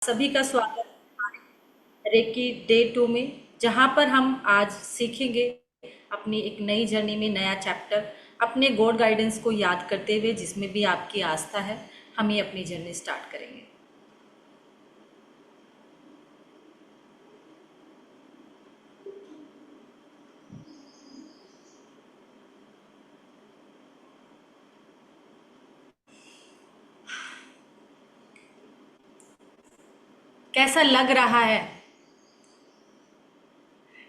सभी का स्वागत है हमारे रेकी डे 2 में, जहाँ पर हम आज सीखेंगे अपनी एक नई जर्नी में नया चैप्टर, अपने गॉड गाइडेंस को याद करते हुए, जिसमें भी आपकी आस्था है। हम ये अपनी जर्नी स्टार्ट करेंगे। कैसा लग रहा है?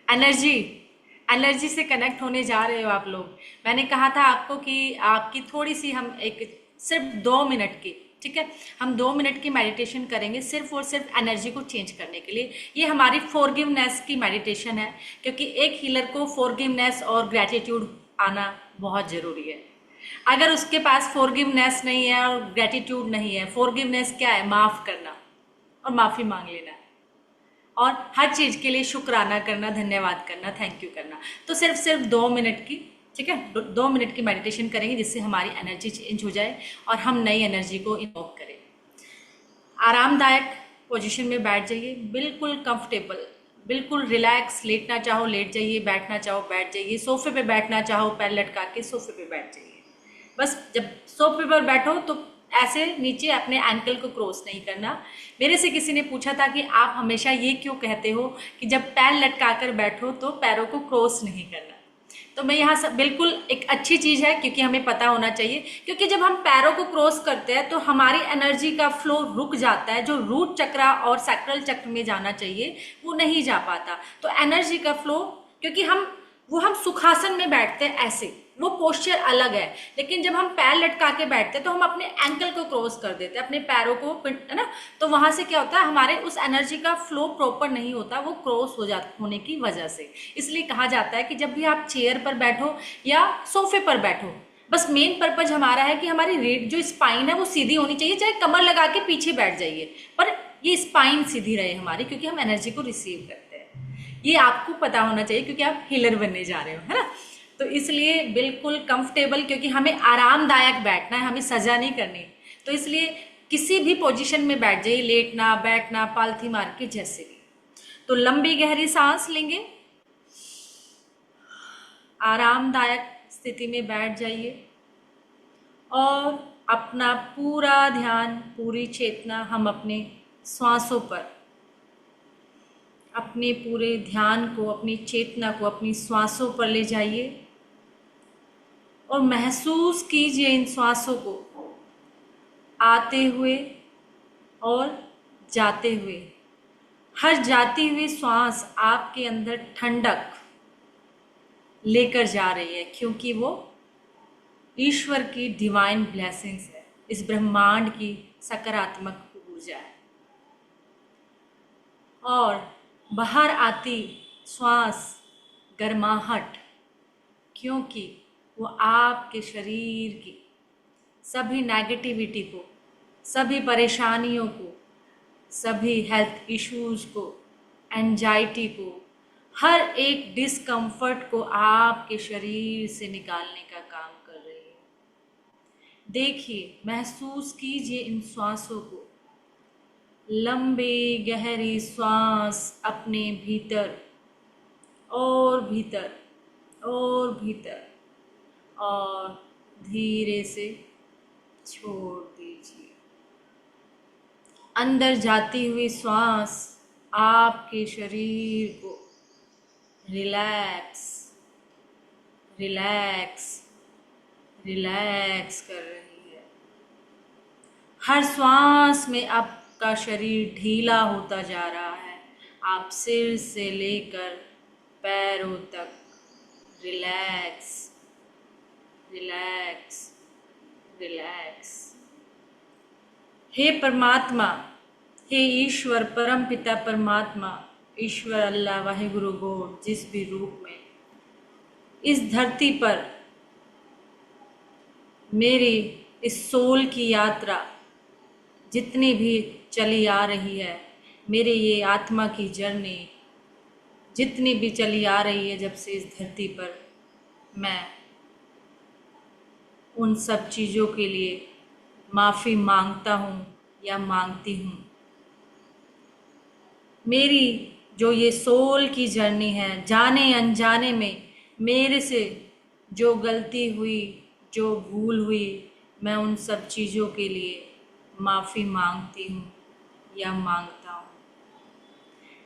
एनर्जी एनर्जी से कनेक्ट होने जा रहे हो आप लोग। मैंने कहा था आपको कि आपकी थोड़ी सी हम एक सिर्फ 2 मिनट की, ठीक है, हम 2 मिनट की मेडिटेशन करेंगे सिर्फ और सिर्फ एनर्जी को चेंज करने के लिए। ये हमारी फॉरगिवनेस की मेडिटेशन है, क्योंकि एक हीलर को फॉरगिवनेस और ग्रैटिट्यूड आना बहुत ज़रूरी है। अगर उसके पास फॉरगिवनेस नहीं है और ग्रैटिट्यूड नहीं है, फॉरगिवनेस क्या है? माफ़ करना और माफ़ी मांग लेना, और हर चीज़ के लिए शुक्राना करना, धन्यवाद करना, थैंक यू करना। तो सिर्फ सिर्फ 2 मिनट की, ठीक है, 2 मिनट की मेडिटेशन करेंगे, जिससे हमारी एनर्जी चेंज हो जाए और हम नई एनर्जी को इन्वोक करें। आरामदायक पोजीशन में बैठ जाइए, बिल्कुल कंफर्टेबल, बिल्कुल रिलैक्स। लेटना चाहो लेट जाइए, बैठना चाहो बैठ जाइए, सोफे पे बैठना चाहो पैर लटका के सोफे पे बैठ जाइए। बस जब सोफे पर बैठो तो ऐसे नीचे अपने एंकल को क्रॉस नहीं करना। मेरे से किसी ने पूछा था कि आप हमेशा ये क्यों कहते हो कि जब पैर लटका कर बैठो तो पैरों को क्रॉस नहीं करना। तो मैं यहाँ सब बिल्कुल एक अच्छी चीज़ है, क्योंकि हमें पता होना चाहिए, क्योंकि जब हम पैरों को क्रॉस करते हैं तो हमारी एनर्जी का फ्लो रुक जाता है। जो रूट चक्र और सैक्रल चक्र में जाना चाहिए वो नहीं जा पाता। तो एनर्जी का फ्लो, क्योंकि हम सुखासन में बैठते हैं ऐसे, वो पोस्चर अलग है। लेकिन जब हम पैर लटका के बैठते हैं तो हम अपने एंकल को क्रॉस कर देते हैं, अपने पैरों को, है ना। तो वहां से क्या होता है, हमारे उस एनर्जी का फ्लो प्रॉपर नहीं होता, वो क्रॉस हो जाता होने की वजह से। इसलिए कहा जाता है कि जब भी आप चेयर पर बैठो या सोफे पर बैठो, बस मेन पर्पज हमारा है कि हमारी रीढ़ जो स्पाइन है वो सीधी होनी चाहिए। चाहे कमर लगा के पीछे बैठ जाइए, पर ये स्पाइन सीधी रहे हमारी, क्योंकि हम एनर्जी को रिसीव करते हैं। ये आपको पता होना चाहिए, क्योंकि आप हीलर बनने जा रहे हो, है ना। तो इसलिए बिल्कुल कंफर्टेबल, क्योंकि हमें आरामदायक बैठना है, हमें सजा नहीं करनी। तो इसलिए किसी भी पोजीशन में बैठ जाइए, लेटना, बैठना, पालथी मार के, जैसे भी। तो लंबी गहरी सांस लेंगे, आरामदायक स्थिति में बैठ जाइए, और अपना पूरा ध्यान, पूरी चेतना हम अपने श्वासों पर, अपने पूरे ध्यान को, अपनी चेतना को अपनी श्वासों पर ले जाइए, और महसूस कीजिए इन श्वासों को आते हुए और जाते हुए। हर जाती हुई श्वास आपके अंदर ठंडक लेकर जा रही है, क्योंकि वो ईश्वर की डिवाइन ब्लेसिंग्स है, इस ब्रह्मांड की सकारात्मक ऊर्जा है। और बाहर आती श्वास गर्माहट, क्योंकि वो आपके शरीर की सभी नेगेटिविटी को, सभी परेशानियों को, सभी हेल्थ इश्यूज को, एंजाइटी को, हर एक डिस्कम्फर्ट को आपके शरीर से निकालने का काम कर रही है। देखिए, महसूस कीजिए इन श्वासों को। लंबी गहरी श्वास अपने भीतर और भीतर और भीतर, और धीरे से छोड़ दीजिए। अंदर जाती हुई श्वास आपके शरीर को रिलैक्स रिलैक्स रिलैक्स कर रही है। हर श्वास में आपका शरीर ढीला होता जा रहा है। आप सिर से लेकर पैरों तक रिलैक्स रिलैक्स रिलैक्स। हे परमात्मा, हे ईश्वर, परम पिता परमात्मा, ईश्वर, अल्लाह, वाहिगुरु, गॉड, जिस भी रूप में इस धरती पर मेरी इस सोल की यात्रा जितनी भी चली आ रही है, मेरे ये आत्मा की जर्नी जितनी भी चली आ रही है जब से इस धरती पर, मैं उन सब चीज़ों के लिए माफ़ी मांगता हूँ या मांगती हूँ। मेरी जो ये सोल की जर्नी है, जाने अनजाने में मेरे से जो गलती हुई, जो भूल हुई, मैं उन सब चीज़ों के लिए माफ़ी मांगती हूँ या मांगता हूँ।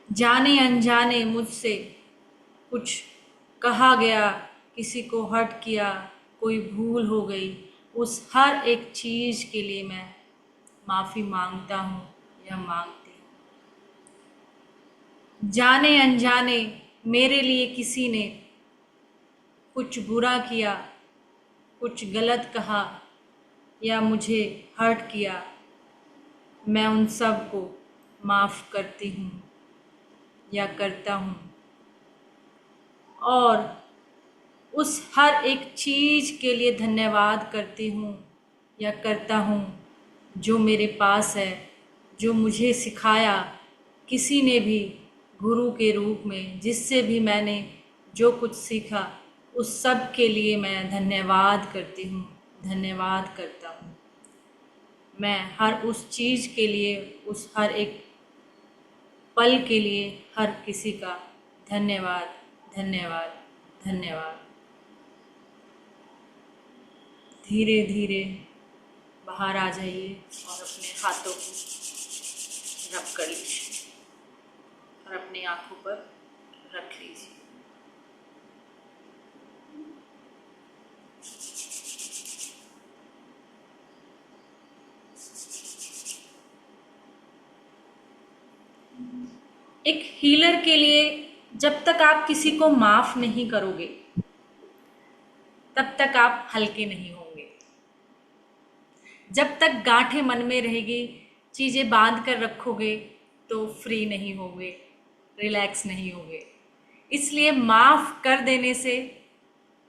जाने अनजाने मुझसे कुछ कहा गया, किसी को हर्ट किया, कोई भूल हो गई, उस हर एक चीज़ के लिए मैं माफ़ी मांगता हूँ या मांगती हूँ। जाने अनजाने मेरे लिए किसी ने कुछ बुरा किया, कुछ गलत कहा या मुझे हर्ट किया, मैं उन सब को माफ़ करती हूँ या करता हूँ। और उस हर एक चीज़ के लिए धन्यवाद करती हूँ या करता हूँ जो मेरे पास है, जो मुझे सिखाया किसी ने भी गुरु के रूप में, जिससे भी मैंने जो कुछ सीखा, उस सब के लिए मैं धन्यवाद करती हूँ, धन्यवाद करता हूँ। मैं हर उस चीज़ के लिए, उस हर एक पल के लिए हर किसी का धन्यवाद, धन्यवाद, धन्यवाद। धीरे धीरे बाहर आ जाइए और अपने हाथों को रब कर लीजिए और अपनी आंखों पर रख लीजिए। एक हीलर के लिए जब तक आप किसी को माफ नहीं करोगे तब तक आप हल्के नहीं होंगे। जब तक गांठें मन में रहेगी, चीज़ें बांध कर रखोगे तो फ्री नहीं होगे, रिलैक्स नहीं होगे। इसलिए माफ़ कर देने से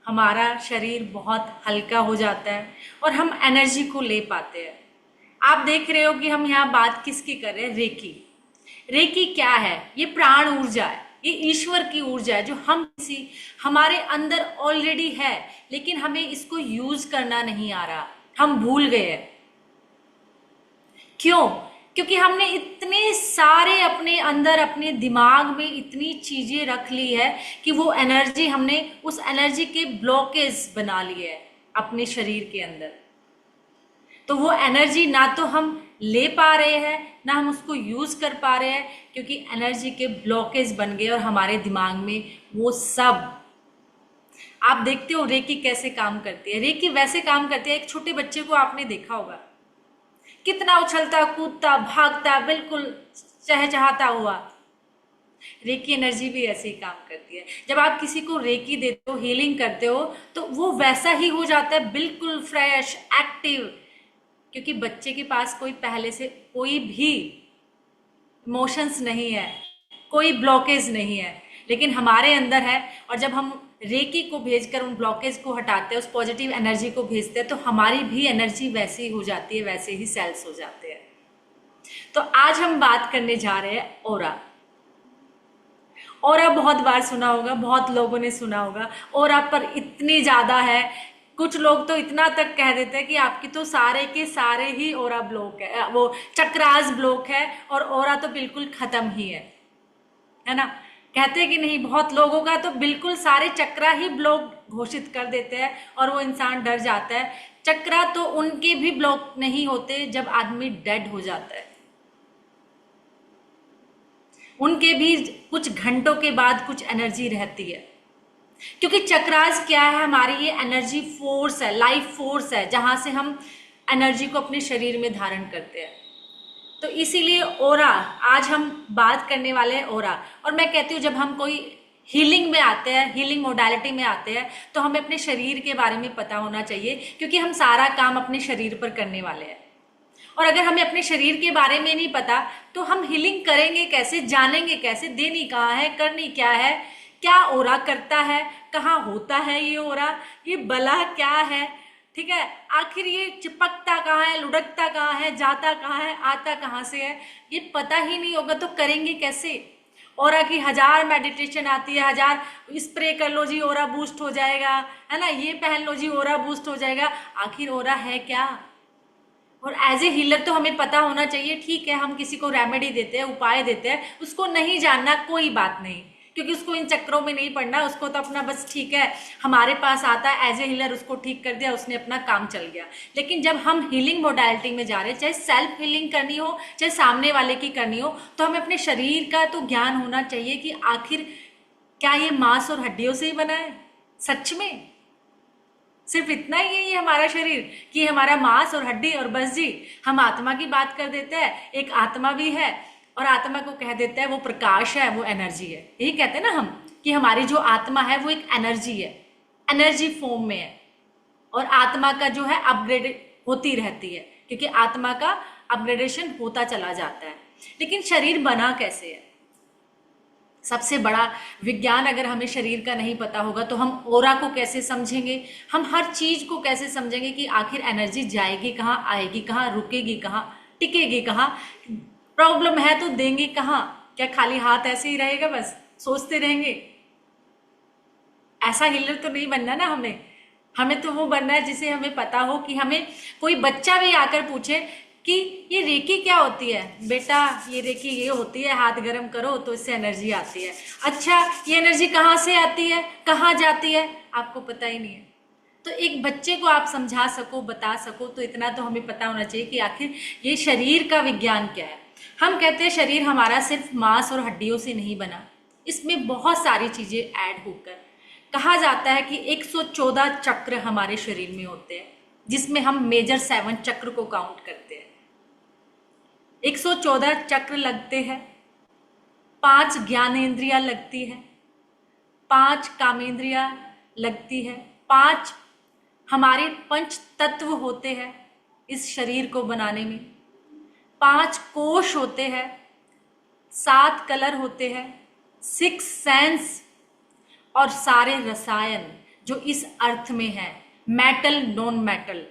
हमारा शरीर बहुत हल्का हो जाता है और हम एनर्जी को ले पाते हैं। आप देख रहे हो कि हम यहाँ बात किसकी कर रहे हैं? रेकी। रेकी क्या है? ये प्राण ऊर्जा है, ये ईश्वर की ऊर्जा है जो हमारे अंदर ऑलरेडी है, लेकिन हमें इसको यूज करना नहीं आ रहा, हम भूल गए हैं। क्यों? क्योंकि हमने इतने सारे अपने अंदर, अपने दिमाग में इतनी चीजें रख ली है कि वो एनर्जी, हमने उस एनर्जी के ब्लॉकेज बना लिए है अपने शरीर के अंदर। तो वो एनर्जी ना तो हम ले पा रहे हैं, ना हम उसको यूज कर पा रहे हैं, क्योंकि एनर्जी के ब्लॉकेज बन गए और हमारे दिमाग में वो सब। आप देखते हो रेकी कैसे काम करती है? रेकी वैसे काम करती है, एक छोटे बच्चे को आपने देखा होगा, कितना उछलता कूदता भागता, बिल्कुल चहचहाता हुआ। रेकी एनर्जी भी ऐसे ही काम करती है। जब आप किसी को रेकी देते हो, हीलिंग करते हो, तो वो वैसा ही हो जाता है, बिल्कुल फ्रेश, एक्टिव। क्योंकि बच्चे के पास कोई पहले से कोई भी इमोशंस नहीं है, कोई ब्लॉकेज नहीं है, लेकिन हमारे अंदर है। और जब हम रेकी को भेजकर उन ब्लॉकेज को हटाते हैं, उस पॉजिटिव एनर्जी को भेजते हैं, तो हमारी भी एनर्जी वैसी हो जाती है, वैसे ही सेल्स हो जाते हैं। तो आज हम बात करने जा रहे हैं ऑरा। ऑरा बहुत बार सुना होगा, बहुत लोगों ने सुना होगा। ऑरा पर इतनी ज्यादा है, कुछ लोग तो इतना तक कह देते हैं कि आपकी तो सारे के सारे ही ऑरा ब्लॉक है, वो चक्रास ब्लॉक है, और ऑरा तो बिल्कुल खत्म ही है ना? कहते हैं कि नहीं, बहुत लोगों का तो बिल्कुल सारे चक्रा ही ब्लॉक घोषित कर देते हैं और वो इंसान डर जाता है। चक्रा तो उनके भी ब्लॉक नहीं होते जब आदमी डेड हो जाता है, उनके भी कुछ घंटों के बाद कुछ एनर्जी रहती है। क्योंकि चक्रास क्या है? हमारी ये एनर्जी फोर्स है, लाइफ फोर्स है, जहां से हम एनर्जी को अपने शरीर में धारण करते हैं। तो इसीलिए ओरा, आज हम बात करने वाले हैं ओरा। और मैं कहती हूँ जब हम कोई हीलिंग में आते हैं, हीलिंग मोडालिटी में आते हैं, तो हमें अपने शरीर के बारे में पता होना चाहिए, क्योंकि हम सारा काम अपने शरीर पर करने वाले हैं। और अगर हमें अपने शरीर के बारे में नहीं पता तो हम हीलिंग करेंगे कैसे, जानेंगे कैसे, देनी कहाँ है, करनी क्या है, क्या ओरा करता है, कहाँ होता है ये ओरा, ये बला क्या है, ठीक है, आखिर ये चिपकता कहाँ है, लुढ़कता कहाँ है, जाता कहाँ है, आता कहाँ से है, ये पता ही नहीं होगा तो करेंगे कैसे? ओरा की 1000 मेडिटेशन आती है, 1000 स्प्रे कर लो जी ओरा बूस्ट हो जाएगा, है ना, ये पहन लो जी ओरा बूस्ट हो जाएगा। आखिर ओरा है क्या? और एज ए हीलर तो हमें पता होना चाहिए, ठीक है हम किसी को रेमेडी देते हैं, उपाय देते हैं, उसको नहीं जानना कोई बात नहीं, क्योंकि उसको इन चक्रों में नहीं पड़ना, उसको तो अपना बस ठीक है हमारे पास आता है एज ए हीलर, उसको ठीक कर दिया, उसने अपना काम चल गया। लेकिन जब हम हीलिंग मोडालिटी में जा रहे हैं, चाहे सेल्फ हीलिंग करनी हो चाहे सामने वाले की करनी हो, तो हमें अपने शरीर का तो ज्ञान होना चाहिए कि आखिर क्या ये मांस और हड्डियों से ही बना है? सच में सिर्फ इतना ही है ये हमारा शरीर कि हमारा मांस और हड्डी और बस जी? हम आत्मा की बात कर देते हैं, एक आत्मा भी है और आत्मा को कह देते हैं वो प्रकाश है, वो एनर्जी है। यही कहते हैं ना हम कि हमारी जो आत्मा है वो एक एनर्जी है, एनर्जी फॉर्म में है, और आत्मा का जो है अपग्रेड होती रहती है, क्योंकि आत्मा का अपग्रेडेशन होता चला जाता है। लेकिन शरीर बना कैसे है? सबसे बड़ा विज्ञान अगर हमें शरीर का नहीं पता होगा तो हम ओरा को कैसे समझेंगे, हम हर चीज को कैसे समझेंगे कि आखिर एनर्जी जाएगी कहाँ, आएगी कहाँ, रुकेगी कहाँ, टिकेगी कहाँ, प्रॉब्लम है तो देंगे कहाँ? क्या खाली हाथ ऐसे ही रहेगा बस सोचते रहेंगे? ऐसा हीलर तो नहीं बनना ना हमें। हमें तो वो बनना है जिसे हमें पता हो कि हमें कोई बच्चा भी आकर पूछे कि ये रेकी क्या होती है, बेटा ये रेकी ये होती है, हाथ गर्म करो तो इससे एनर्जी आती है। अच्छा ये एनर्जी कहाँ से आती है, कहाँ जाती है, आपको पता ही नहीं है। तो एक बच्चे को आप समझा सको, बता सको, तो इतना तो हमें पता होना चाहिए कि आखिर ये शरीर का विज्ञान क्या है। हम कहते हैं शरीर हमारा सिर्फ मांस और हड्डियों से नहीं बना, इसमें बहुत सारी चीजें ऐड होकर कहा जाता है कि 114 चक्र हमारे शरीर में होते हैं, जिसमें हम मेजर 7 चक्र को काउंट करते हैं। 114 चक्र लगते हैं, 5 ज्ञानेंद्रियां लगती है, 5 कामेंद्रियां लगती है, 5 हमारे पंच तत्व होते हैं इस शरीर को बनाने में, 5 कोश होते हैं, 7 कलर होते हैं, 6 सेंस और सारे रसायन जो इस अर्थ में है, मेटल नॉन मेटल,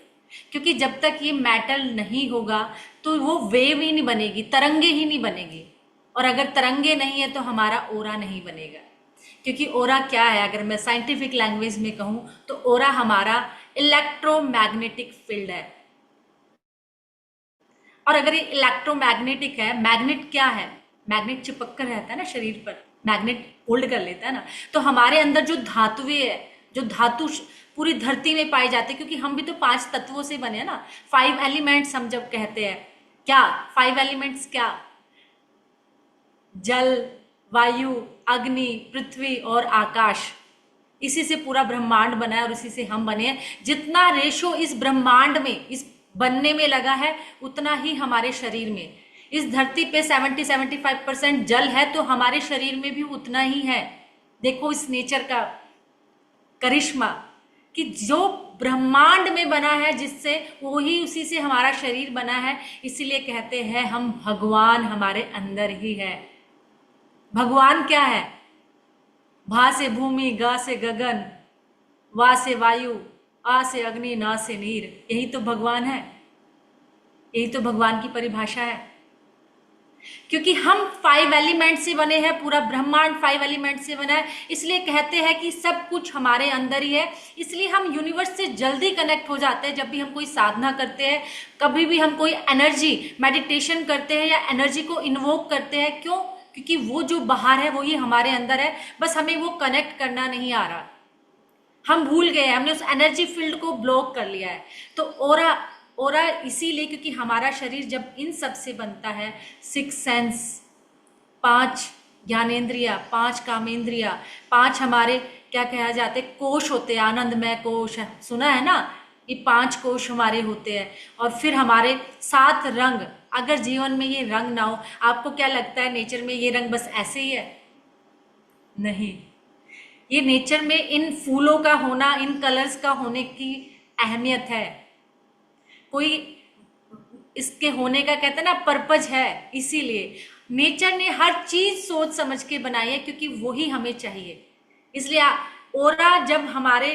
क्योंकि जब तक ये मेटल नहीं होगा तो वो वेव ही नहीं बनेगी, तरंगे ही नहीं बनेगी, और अगर तरंगे नहीं है तो हमारा ओरा नहीं बनेगा। क्योंकि ओरा क्या है, अगर मैं साइंटिफिक लैंग्वेज में कहूं तो ओरा हमारा इलेक्ट्रोमैग्नेटिक फील्ड है। और अगर ये इलेक्ट्रोमैग्नेटिक है, मैग्नेट क्या है, मैग्नेट चिपक कर रहता है ना शरीर पर, मैग्नेट होल्ड कर लेता है ना, तो हमारे अंदर जो धातुएं है, जो धातु पूरी धरती में पाए जाते हैं, क्योंकि हम भी तो 5 तत्वों से बने हैं ना, 5 एलिमेंट्स हम जब कहते हैं, क्या 5 एलिमेंट्स क्या? जल, वायु, अग्नि, पृथ्वी और आकाश, इसी से पूरा ब्रह्मांड बना है और इसी से हम बने हैं। जितना रेशो इस ब्रह्मांड में, इस बनने में लगा है, उतना ही हमारे शरीर में, इस धरती पे 70-75% जल है तो हमारे शरीर में भी उतना ही है। देखो इस नेचर का करिश्मा कि जो ब्रह्मांड में बना है जिससे, वो ही उसी से हमारा शरीर बना है। इसीलिए कहते हैं हम भगवान हमारे अंदर ही है। भगवान क्या है? भा से भूमि, गा से गगन, वा से वायु, आ से अग्नि, ना से नीर, यही तो भगवान है, यही तो भगवान की परिभाषा है। क्योंकि हम 5 एलिमेंट से बने हैं, पूरा ब्रह्मांड 5 एलिमेंट से बना है, इसलिए कहते हैं कि सब कुछ हमारे अंदर ही है। इसलिए हम यूनिवर्स से जल्दी कनेक्ट हो जाते हैं जब भी हम कोई साधना करते हैं, कभी भी हम कोई एनर्जी मेडिटेशन करते हैं या एनर्जी को इन्वोक करते हैं। क्यों? क्योंकि वो जो बाहर है वो ही हमारे अंदर है, बस हमें वो कनेक्ट करना नहीं आ रहा, हम भूल गए, हमने उस एनर्जी फील्ड को ब्लॉक कर लिया है। तो ओरा इसीलिए क्योंकि हमारा शरीर जब इन सब से बनता है, 6 सेंस, 5 ज्ञानेंद्रिया, 5 कामेंद्रिया, 5 हमारे क्या कहा जाते कोश होते हैं, आनंदमय कोश, सुना है ना, ये 5 कोश हमारे होते हैं। और फिर हमारे 7 रंग, अगर जीवन में ये रंग ना हो, आपको क्या लगता है नेचर में ये रंग बस ऐसे ही है? नहीं, ये नेचर में इन फूलों का होना, इन कलर्स का होने की अहमियत है, कोई इसके होने का कहते हैं ना पर्पज है। इसीलिए नेचर ने हर चीज सोच समझ के बनाई है, क्योंकि वही हमें चाहिए। इसलिए ओरा जब हमारे,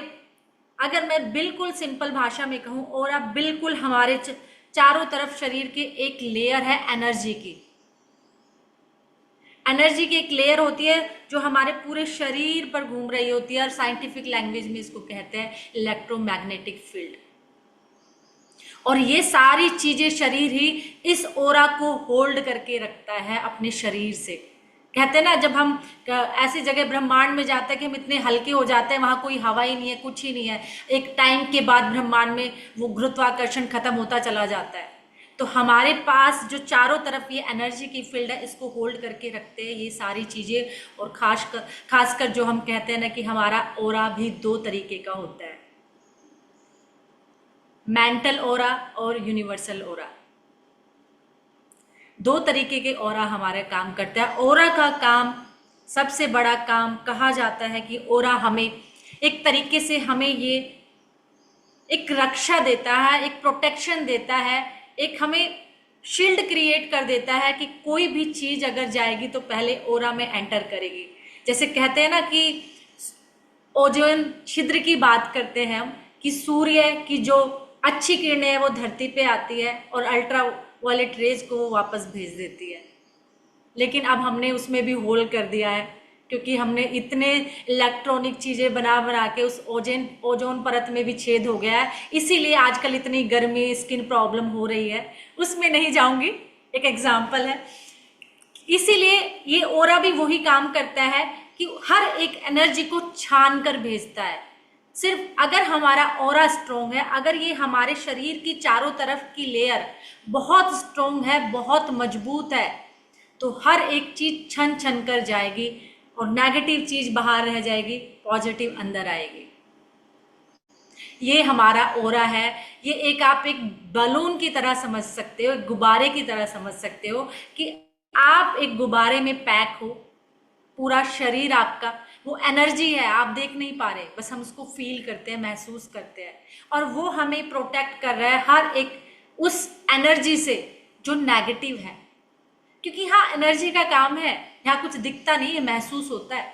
अगर मैं बिल्कुल सिंपल भाषा में कहूँ, ओरा बिल्कुल हमारे चारों तरफ शरीर के एक लेयर है एनर्जी की। एनर्जी की एक लेयर होती है जो हमारे पूरे शरीर पर घूम रही होती है, और साइंटिफिक लैंग्वेज में इसको कहते हैं इलेक्ट्रोमैग्नेटिक फील्ड। और ये सारी चीजें शरीर ही इस ओरा को होल्ड करके रखता है अपने शरीर से। कहते हैं ना, जब हम ऐसी जगह ब्रह्मांड में जाते हैं कि हम इतने हल्के हो जाते हैं, वहां कोई हवा ही नहीं है, कुछ ही नहीं है, एक टाइम के बाद ब्रह्मांड में वो गुरुत्वाकर्षण खत्म होता चला जाता है। तो हमारे पास जो चारों तरफ ये एनर्जी की फील्ड है, इसको होल्ड करके रखते हैं ये सारी चीजें। और खासकर जो हम कहते हैं ना कि हमारा ओरा भी दो तरीके का होता है, मेंटल ओरा और यूनिवर्सल ओरा। दो तरीके के ओरा हमारे काम करता है। ओरा का काम, सबसे बड़ा काम कहा जाता है कि ओरा हमें एक तरीके से हमें ये एक रक्षा देता है, एक प्रोटेक्शन देता है, एक हमें शील्ड क्रिएट कर देता है कि कोई भी चीज अगर जाएगी तो पहले ओरा में एंटर करेगी। जैसे कहते हैं ना कि ओजोन छिद्र की बात करते हैं हम, कि सूर्य की जो अच्छी किरणें हैं वो धरती पे आती है और अल्ट्रा वायलेट रेज को वो वापस भेज देती है। लेकिन अब हमने उसमें भी होल कर दिया है, क्योंकि हमने इतने इलेक्ट्रॉनिक चीजें बना के उस ओजोन परत में भी छेद हो गया है। इसीलिए आजकल इतनी गर्मी, स्किन प्रॉब्लम हो रही है। उसमें नहीं जाऊंगी, एक एग्जाम्पल है। इसीलिए ये ओरा भी वही काम करता है कि हर एक एनर्जी को छान कर भेजता है। सिर्फ अगर हमारा ओरा स्ट्रोंग है, अगर ये हमारे शरीर की चारों तरफ की लेयर बहुत स्ट्रोंग है, बहुत मजबूत है, तो हर एक चीज छन छन कर जाएगी और नेगेटिव चीज बाहर रह जाएगी, पॉजिटिव अंदर आएगी। ये हमारा ओरा है। ये एक आप एक बलून की तरह समझ सकते हो, एक गुब्बारे की तरह समझ सकते हो कि आप एक गुब्बारे में पैक हो, पूरा शरीर आपका वो एनर्जी है, आप देख नहीं पा रहे, बस हम उसको फील करते हैं, महसूस करते हैं, और वो हमें प्रोटेक्ट कर रहा है हर एक उस एनर्जी से जो नेगेटिव है। क्योंकि हाँ, एनर्जी का काम है, यहाँ कुछ दिखता नहीं है, महसूस होता है।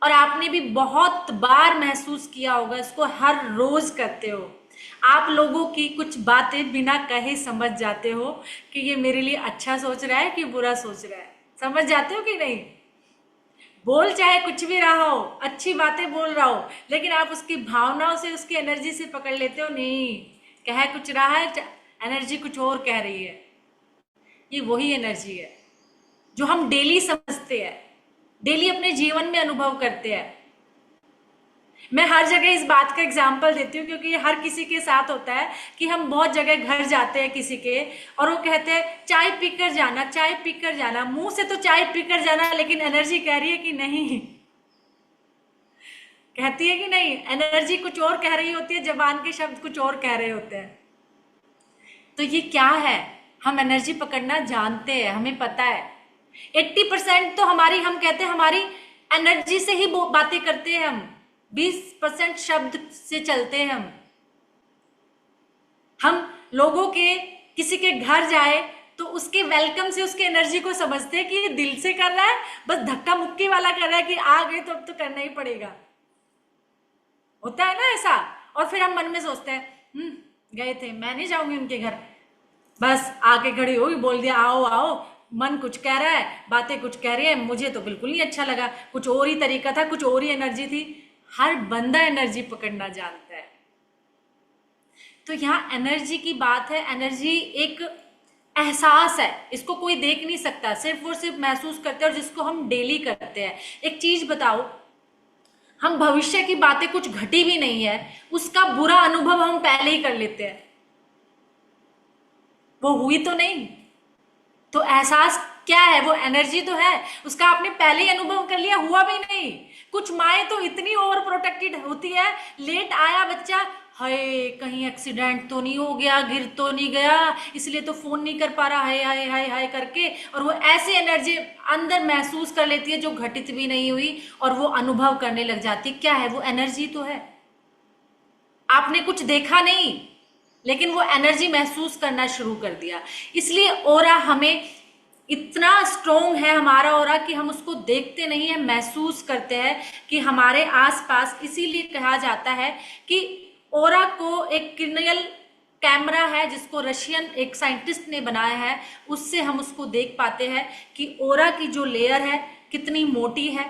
और आपने भी बहुत बार महसूस किया होगा, इसको हर रोज करते हो। आप लोगों की कुछ बातें बिना कहे समझ जाते हो कि ये मेरे लिए अच्छा सोच रहा है कि बुरा सोच रहा है। समझ जाते हो कि नहीं? बोल चाहे कुछ भी रहा हो, अच्छी बातें बोल रहा हो, लेकिन आप उसकी भावनाओं से, उसकी एनर्जी से पकड़ लेते हो, नहीं कह कुछ रहा है, एनर्जी कुछ और कह रही है। ये वही एनर्जी है जो हम डेली समझते हैं, डेली अपने जीवन में अनुभव करते हैं। मैं हर जगह इस बात का एग्जाम्पल देती हूँ, क्योंकि ये हर किसी के साथ होता है कि हम बहुत जगह घर जाते हैं किसी के, और वो कहते हैं चाय पीकर जाना, चाय पीकर जाना। मुंह से तो चाय पीकर जाना, लेकिन एनर्जी कह रही है कि नहीं, कहती है कि नहीं? एनर्जी कुछ और कह रही होती है, जबान के शब्द कुछ और कह रहे होते हैं। तो ये क्या है? हम एनर्जी पकड़ना जानते हैं, हमें पता है। 80% तो हमारी, हम कहते हैं हमारी एनर्जी से ही बातें करते हैं हम, 20% शब्द से चलते हैं हम लोगों के किसी के घर जाए तो उसके वेलकम से उसके एनर्जी को समझते हैं कि ये दिल से कर रहा है, बस धक्का मुक्की वाला कर रहा है कि आ गए तो अब तो करना ही पड़ेगा। होता है ना ऐसा? और फिर हम मन में सोचते हैं गए थे, मैं नहीं जाऊंगी उनके घर, बस आके खड़ी हुई, बोल दिया आओ आओ, मन कुछ कह रहा है, बातें कुछ कह रही है, मुझे तो बिल्कुल नहीं अच्छा लगा, कुछ और ही तरीका था, कुछ और ही एनर्जी थी। हर बंदा एनर्जी पकड़ना जानता है। तो यहाँ एनर्जी की बात है। एनर्जी एक एहसास है, इसको कोई देख नहीं सकता, सिर्फ और सिर्फ महसूस करते हैं, और जिसको हम डेली करते हैं। एक चीज बताओ, हम भविष्य की बातें कुछ घटी भी नहीं है, उसका बुरा अनुभव हम पहले ही कर लेते हैं, वो हुई तो नहीं। तो एहसास क्या है? वो एनर्जी तो है, उसका आपने पहले ही अनुभव कर लिया, हुआ भी नहीं। कुछ माएँ तो इतनी ओवर प्रोटेक्टेड होती है, लेट आया बच्चा, हाय कहीं एक्सीडेंट तो नहीं हो गया, गिर तो नहीं गया, इसलिए तो फोन नहीं कर पा रहा, हाय हाय हाय हाय करके, और वो ऐसी एनर्जी अंदर महसूस कर लेती है जो घटित भी नहीं हुई, और वो अनुभव करने लग जाती। क्या है? वो एनर्जी तो है। आपने कुछ देखा नहीं, लेकिन वो एनर्जी महसूस करना शुरू कर दिया। इसलिए ओरा हमें इतना स्ट्रोंग है, हमारा ओरा, कि हम उसको देखते नहीं है, महसूस करते हैं कि हमारे आसपास। इसीलिए कहा जाता है कि ओरा को एक किरणीय कैमरा है, जिसको रशियन एक साइंटिस्ट ने बनाया है, उससे हम उसको देख पाते हैं कि ओरा की जो लेयर है कितनी मोटी है,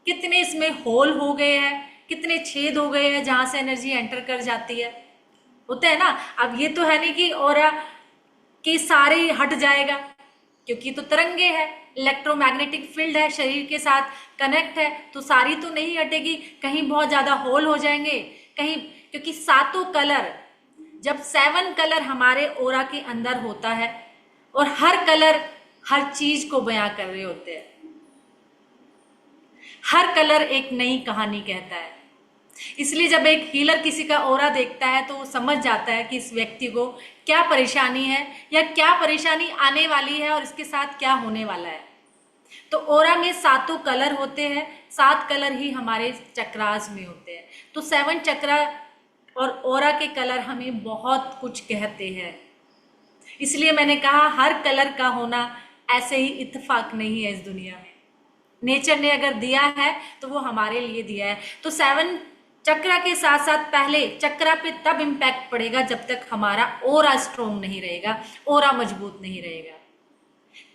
कितने इसमें होल हो गए हैं, कितने छेद हो गए हैं जहां से एनर्जी एंटर कर जाती है। होता है ना। अब ये तो है नहीं कि ऑरा के सारे हट जाएगा, क्योंकि तो तरंगे है, इलेक्ट्रोमैग्नेटिक फील्ड है, शरीर के साथ कनेक्ट है, तो सारी तो नहीं हटेगी, कहीं बहुत ज्यादा होल हो जाएंगे कहीं, क्योंकि सातों कलर, जब 7 कलर हमारे ओरा के अंदर होता है और हर कलर हर चीज को बयां कर रहे होते हैं, हर कलर एक नई कहानी कहता है। इसलिए जब एक हीलर किसी का ओरा देखता है तो वो समझ जाता है कि इस व्यक्ति को क्या परेशानी है या क्या परेशानी आने वाली है और इसके साथ क्या होने वाला है। तो ओरा में सातों कलर होते हैं, 7 कलर ही हमारे चक्रास में होते हैं। तो 7 चक्रा और ओरा के कलर हमें बहुत कुछ कहते हैं। इसलिए मैंने कहा हर कलर का होना ऐसे ही इत्तेफाक नहीं है इस दुनिया में। नेचर ने अगर दिया है तो वो हमारे लिए दिया है। तो 7 चक्रा के साथ साथ पहले चक्रा पे तब इम्पैक्ट पड़ेगा जब तक हमारा ओरा स्ट्रोंग नहीं रहेगा, ओरा मजबूत नहीं रहेगा।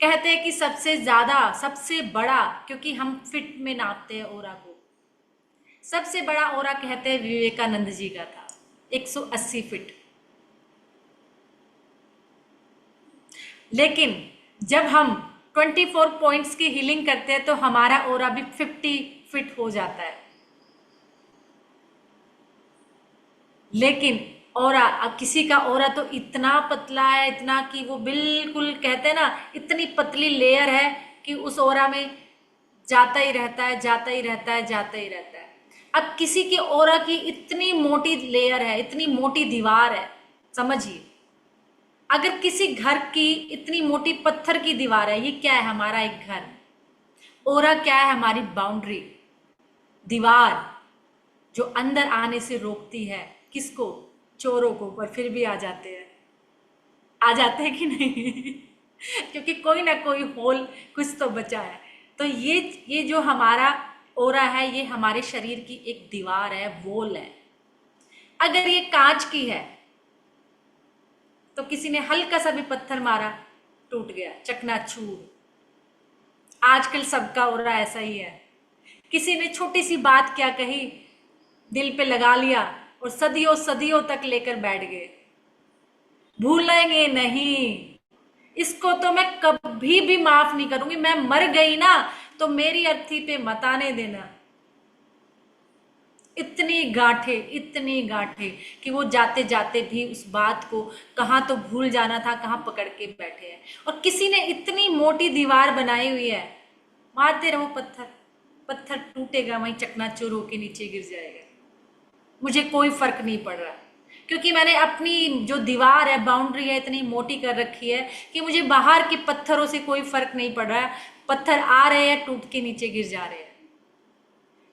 कहते हैं कि सबसे ज्यादा, सबसे बड़ा, क्योंकि हम फिट में नापते हैं ओरा को, सबसे बड़ा ओरा कहते हैं विवेकानंद जी का था, 180 फिट। लेकिन जब हम 24 पॉइंट्स की हीलिंग करते हैं तो हमारा ओरा भी 50 फिट हो जाता है। लेकिन ओरा, अब किसी का ओरा तो इतना पतला है, इतना कि वो बिल्कुल, कहते हैं ना, इतनी पतली लेयर है कि उस ओरा में जाता ही रहता है, जाता ही रहता है, जाता ही रहता है। अब किसी के ओरा की इतनी मोटी लेयर है, इतनी मोटी दीवार है, समझिए, अगर किसी घर की इतनी मोटी पत्थर की दीवार है, ये क्या है, हमारा एक घर। ओरा क्या है, हमारी बाउंड्री, दीवार जो अंदर आने से रोकती है, किसको, चोरों को, पर फिर भी आ जाते हैं, आ जाते हैं कि नहीं क्योंकि कोई ना कोई होल कुछ तो बचा है। तो ये जो हमारा ओरा है, ये हमारे शरीर की एक दीवार है, वॉल है। अगर ये कांच की है तो किसी ने हल्का सा भी पत्थर मारा, टूट गया, चकनाचूर। आजकल सबका ओरा ऐसा ही है, किसी ने छोटी सी बात क्या कही, दिल पे लगा लिया और सदियों सदियों तक लेकर बैठ गए, भूलेंगे नहीं। इसको तो मैं कभी भी माफ नहीं करूंगी, मैं मर गई ना तो मेरी अर्थी पे मत आने देना। इतनी गांठे कि वो जाते जाते भी उस बात को कहाँ तो भूल जाना था, कहाँ पकड़ के बैठे हैं। और किसी ने इतनी मोटी दीवार बनाई हुई है, मारते रहो पत्थर, पत्थर टूटेगा, वहीं चकनाचूर होके नीचे गिर जाएगा, मुझे कोई फर्क नहीं पड़ रहा, क्योंकि मैंने अपनी जो दीवार है, बाउंड्री है, इतनी मोटी कर रखी है कि मुझे बाहर के पत्थरों से कोई फर्क नहीं पड़ रहा है। पत्थर आ रहे हैं, टूट के नीचे गिर जा रहे हैं।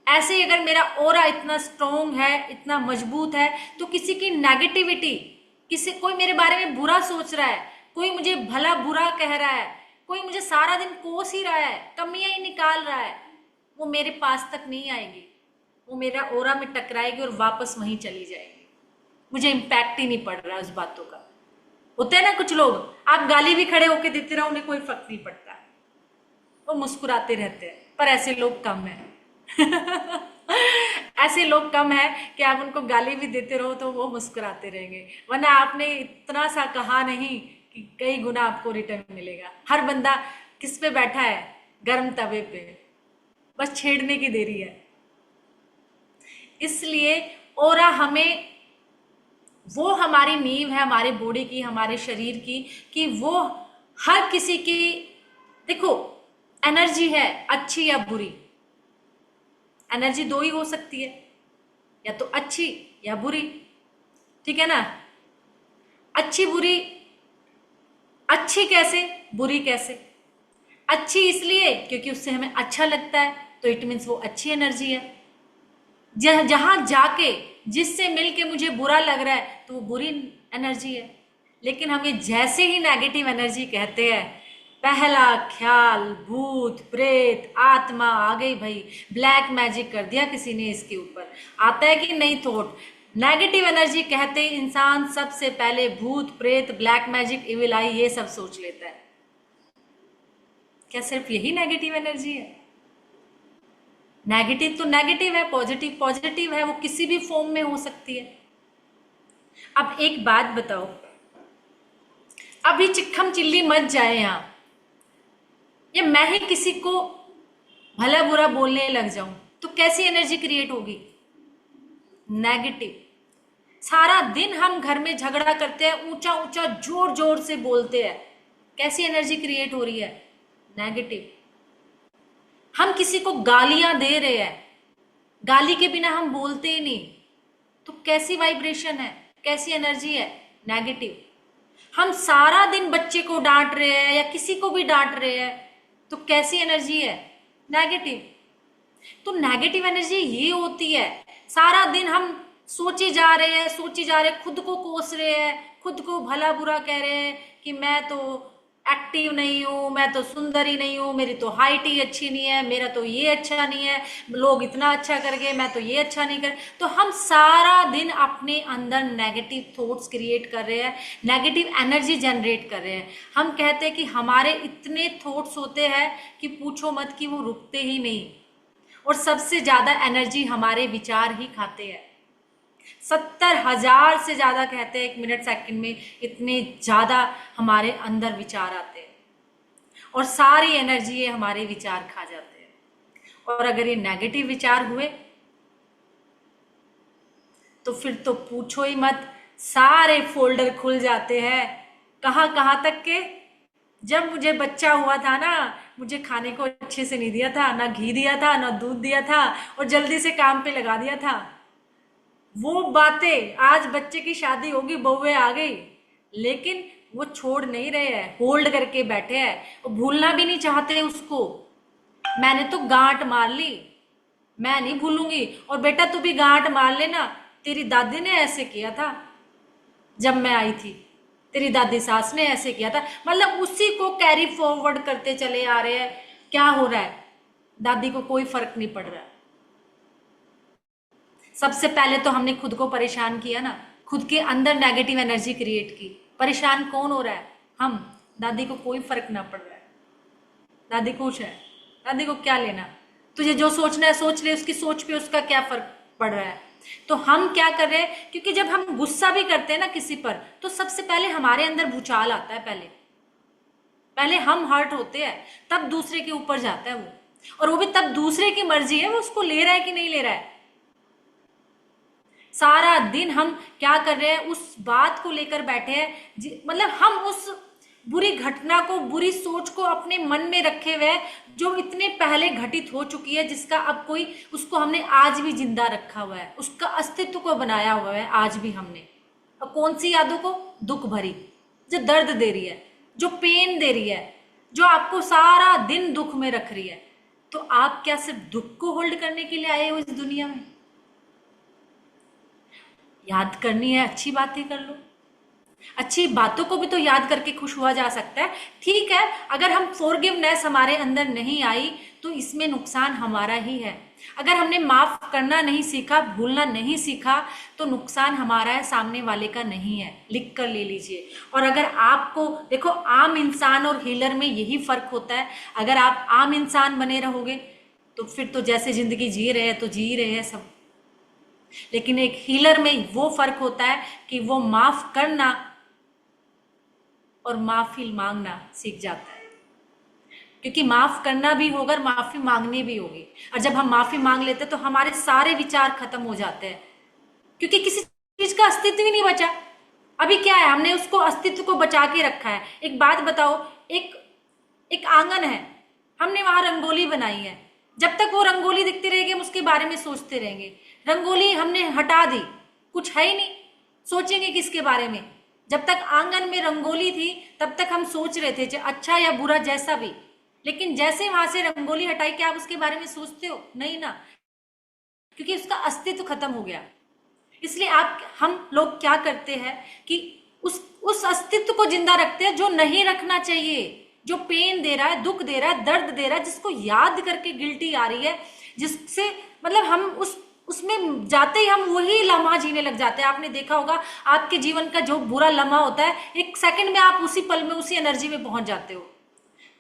ऐसे ही अगर मेरा ओरा इतना स्ट्रोंग है, इतना मजबूत है, तो किसी की नेगेटिविटी, किसी, कोई मेरे बारे में बुरा सोच रहा है, कोई मुझे भला बुरा कह रहा है, कोई मुझे सारा दिन कोस ही रहा है, कमियां ही निकाल रहा है, वो मेरे पास तक नहीं आएगी, वो मेरा ओरा में टकराएगी और वापस वहीं चली जाएगी। मुझे इम्पैक्ट ही नहीं पड़ रहा है उस बातों का। होते हैं ना कुछ लोग, आप गाली भी खड़े होके देते रहो, उन्हें कोई फर्क नहीं पड़ता, वो मुस्कुराते रहते हैं, पर ऐसे लोग कम है ऐसे लोग कम है कि आप उनको गाली भी देते रहो तो वो मुस्कुराते रहेंगे, वरना आपने इतना सा कहा नहीं कि कई गुना आपको रिटर्न मिलेगा। हर बंदा किस पे बैठा है, गर्म तवे पे, बस छेड़ने की देरी है। इसलिए ओरा हमें, वो हमारी नींव है, हमारे बॉडी की, हमारे शरीर की, कि वो हर किसी की, देखो, एनर्जी है अच्छी या बुरी, एनर्जी दो ही हो सकती है, या तो अच्छी या बुरी, ठीक है ना। अच्छी बुरी, अच्छी कैसे, बुरी कैसे? अच्छी इसलिए क्योंकि उससे हमें अच्छा लगता है, तो इट मीन्स वो अच्छी एनर्जी है। जहां जाके जिससे मिलके मुझे बुरा लग रहा है तो वो बुरी एनर्जी है। लेकिन हम ये जैसे ही नेगेटिव एनर्जी कहते हैं, पहला ख्याल भूत प्रेत आत्मा आ गई भाई, ब्लैक मैजिक कर दिया किसी ने इसके ऊपर, आता है कि नहीं थॉट। नेगेटिव एनर्जी कहते ही इंसान सबसे पहले भूत प्रेत ब्लैक मैजिक इविल आई ये सब सोच लेता है। क्या सिर्फ यही नेगेटिव एनर्जी है? नेगेटिव तो नेगेटिव है, पॉजिटिव पॉजिटिव है, वो किसी भी फॉर्म में हो सकती है। अब एक बात बताओ, अभी चिक्खम चिल्ली मच जाए यहाँ, या मैं ही किसी को भला बुरा बोलने लग जाऊं, तो कैसी एनर्जी क्रिएट होगी? नेगेटिव। सारा दिन हम घर में झगड़ा करते हैं, ऊंचा ऊंचा जोर जोर से बोलते हैं, कैसी एनर्जी क्रिएट हो रही है? नेगेटिव। हम किसी को गालियां दे रहे हैं, गाली के बिना हम बोलते ही नहीं, तो कैसी वाइब्रेशन है, कैसी एनर्जी है? नेगेटिव। हम सारा दिन बच्चे को डांट रहे हैं या किसी को भी डांट रहे हैं, तो कैसी एनर्जी है? नेगेटिव। तो नेगेटिव एनर्जी ये होती है, सारा दिन हम सोचे जा रहे हैं, सोचे जा रहे हैं, खुद को कोस रहे हैं, खुद को भला बुरा कह रहे हैं कि मैं तो एक्टिव नहीं हूँ, मैं तो सुंदर ही नहीं हूँ, मेरी तो हाइट ही अच्छी नहीं है, मेरा तो ये अच्छा नहीं है, लोग इतना अच्छा कर गए, मैं तो ये अच्छा नहीं कर। तो हम सारा दिन अपने अंदर नेगेटिव थॉट्स क्रिएट कर रहे हैं, नेगेटिव एनर्जी जनरेट कर रहे हैं। हम कहते हैं कि हमारे इतने थॉट्स होते हैं कि पूछो मत, कि वो रुकते ही नहीं, और सबसे ज्यादा एनर्जी हमारे विचार ही खाते हैं। 70,000 से ज्यादा कहते हैं एक मिनट सेकंड में, इतने ज्यादा हमारे अंदर विचार आते हैं, और सारी एनर्जी ये हमारे विचार खा जाते हैं। और अगर ये नेगेटिव विचार हुए तो फिर तो पूछो ही मत, सारे फोल्डर खुल जाते हैं। कहाँ कहाँ तक के, जब मुझे बच्चा हुआ था ना, मुझे खाने को अच्छे से नहीं दिया था, ना घी दिया था, ना दूध दिया था, और जल्दी से काम पे लगा दिया था। वो बातें आज बच्चे की शादी होगी, बहुएं आ गई, लेकिन वो छोड़ नहीं रहे हैं, होल्ड करके बैठे हैं, और भूलना भी नहीं चाहते उसको। मैंने तो गांठ मार ली, मैं नहीं भूलूंगी, और बेटा तू भी गांठ मार लेना, तेरी दादी ने ऐसे किया था जब मैं आई थी, तेरी दादी सास ने ऐसे किया था। मतलब उसी को कैरी फॉरवर्ड करते चले आ रहे हैं। क्या हो रहा है? दादी को कोई फर्क नहीं पड़ रहा है। सबसे पहले तो हमने खुद को परेशान किया ना, खुद के अंदर नेगेटिव एनर्जी क्रिएट की। परेशान कौन हो रहा है? हम। दादी को कोई फर्क ना पड़ रहा है, दादी खुश है, दादी को क्या लेना, तुझे जो सोचना है सोच ले, उसकी सोच पे उसका क्या फर्क पड़ रहा है। तो हम क्या कर रहे हैं, क्योंकि जब हम गुस्सा भी करते हैं ना किसी पर, तो सबसे पहले हमारे अंदर भूचाल आता है, पहले पहले हम हर्ट होते हैं, तब दूसरे के ऊपर जाता है वो, और वो भी तब दूसरे की मर्जी है वो उसको ले रहा है कि नहीं ले रहा है। सारा दिन हम क्या कर रहे हैं, उस बात को लेकर बैठे हैं, मतलब हम उस बुरी घटना को, बुरी सोच को अपने मन में रखे हुए हैं, जो इतने पहले घटित हो चुकी है, जिसका अब कोई, उसको हमने आज भी जिंदा रखा हुआ है, उसका अस्तित्व को बनाया हुआ है आज भी हमने। और कौन सी यादों को? दुख भरी, जो दर्द दे रही है, जो पेन दे रही है, जो आपको सारा दिन दुख में रख रही है। तो आप क्या सिर्फ दुख को होल्ड करने के लिए आए हो इस दुनिया में? याद करनी है, अच्छी बातें कर लो, अच्छी बातों को भी तो याद करके खुश हुआ जा सकता है। ठीक है, अगर हम फॉरगिवनेस हमारे अंदर नहीं आई तो इसमें नुकसान हमारा ही है। अगर हमने माफ करना नहीं सीखा, भूलना नहीं सीखा, तो नुकसान हमारा है, सामने वाले का नहीं है। लिख कर ले लीजिए। और अगर आपको देखो, आम इंसान और हीलर में यही फर्क होता है। अगर आप आम इंसान बने रहोगे तो फिर तो जैसे जिंदगी जी रहे हैं तो जी रहे हैं सब, लेकिन एक हीलर में वो फर्क होता है कि वो माफ करना और माफी मांगना सीख जाता है। क्योंकि माफ करना भी होगा और माफी मांगनी भी होगी, और जब हम माफी मांग लेते हैं तो हमारे सारे विचार खत्म हो जाते हैं, क्योंकि किसी चीज का अस्तित्व ही नहीं बचा। अभी क्या है, हमने उसको अस्तित्व को बचा के रखा है। एक बात बताओ, एक एक आंगन है, हमने वहां रंगोली बनाई है, जब तक वो रंगोली दिखती रहेगी हम उसके बारे में सोचते रहेंगे। रंगोली हमने हटा दी, कुछ है ही नहीं, सोचेंगे किसके बारे में? जब तक आंगन में रंगोली थी तब तक हम सोच रहे थे, अच्छा या बुरा जैसा भी, लेकिन जैसे वहां से रंगोली हटाई, क्या आप उसके बारे में सोचते हो? नहीं ना, क्योंकि उसका अस्तित्व खत्म हो गया। इसलिए हम लोग क्या करते हैं कि उस अस्तित्व को जिंदा रखते हैं जो नहीं रखना चाहिए, जो पेन दे रहा है, दुख दे रहा है, दर्द दे रहा है, जिसको याद करके गिल्टी आ रही है, जिससे मतलब हम उसमें जाते ही हम वही लम्हा जीने लग जाते हैं। आपने देखा होगा, आपके जीवन का जो बुरा लम्हा होता है, एक सेकंड में आप उसी पल में उसी एनर्जी में पहुंच जाते हो।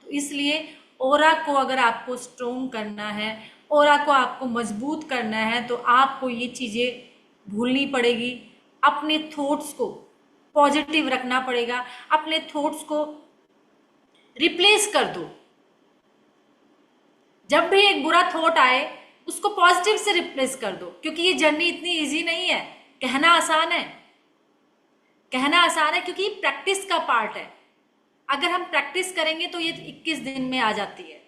तो इसलिए ऑरा को अगर आपको स्ट्रोंग करना है, ऑरा को आपको मजबूत करना है, तो आपको ये चीजें भूलनी पड़ेगी, अपने थॉट्स को पॉजिटिव रखना पड़ेगा, अपने थॉट्स को रिप्लेस कर दो। जब भी एक बुरा थॉट आए उसको पॉजिटिव से रिप्लेस कर दो, क्योंकि ये जर्नी इतनी इजी नहीं है। कहना आसान है, कहना आसान है क्योंकि प्रैक्टिस का पार्ट है। अगर हम प्रैक्टिस करेंगे तो ये 21 दिन में आ जाती है,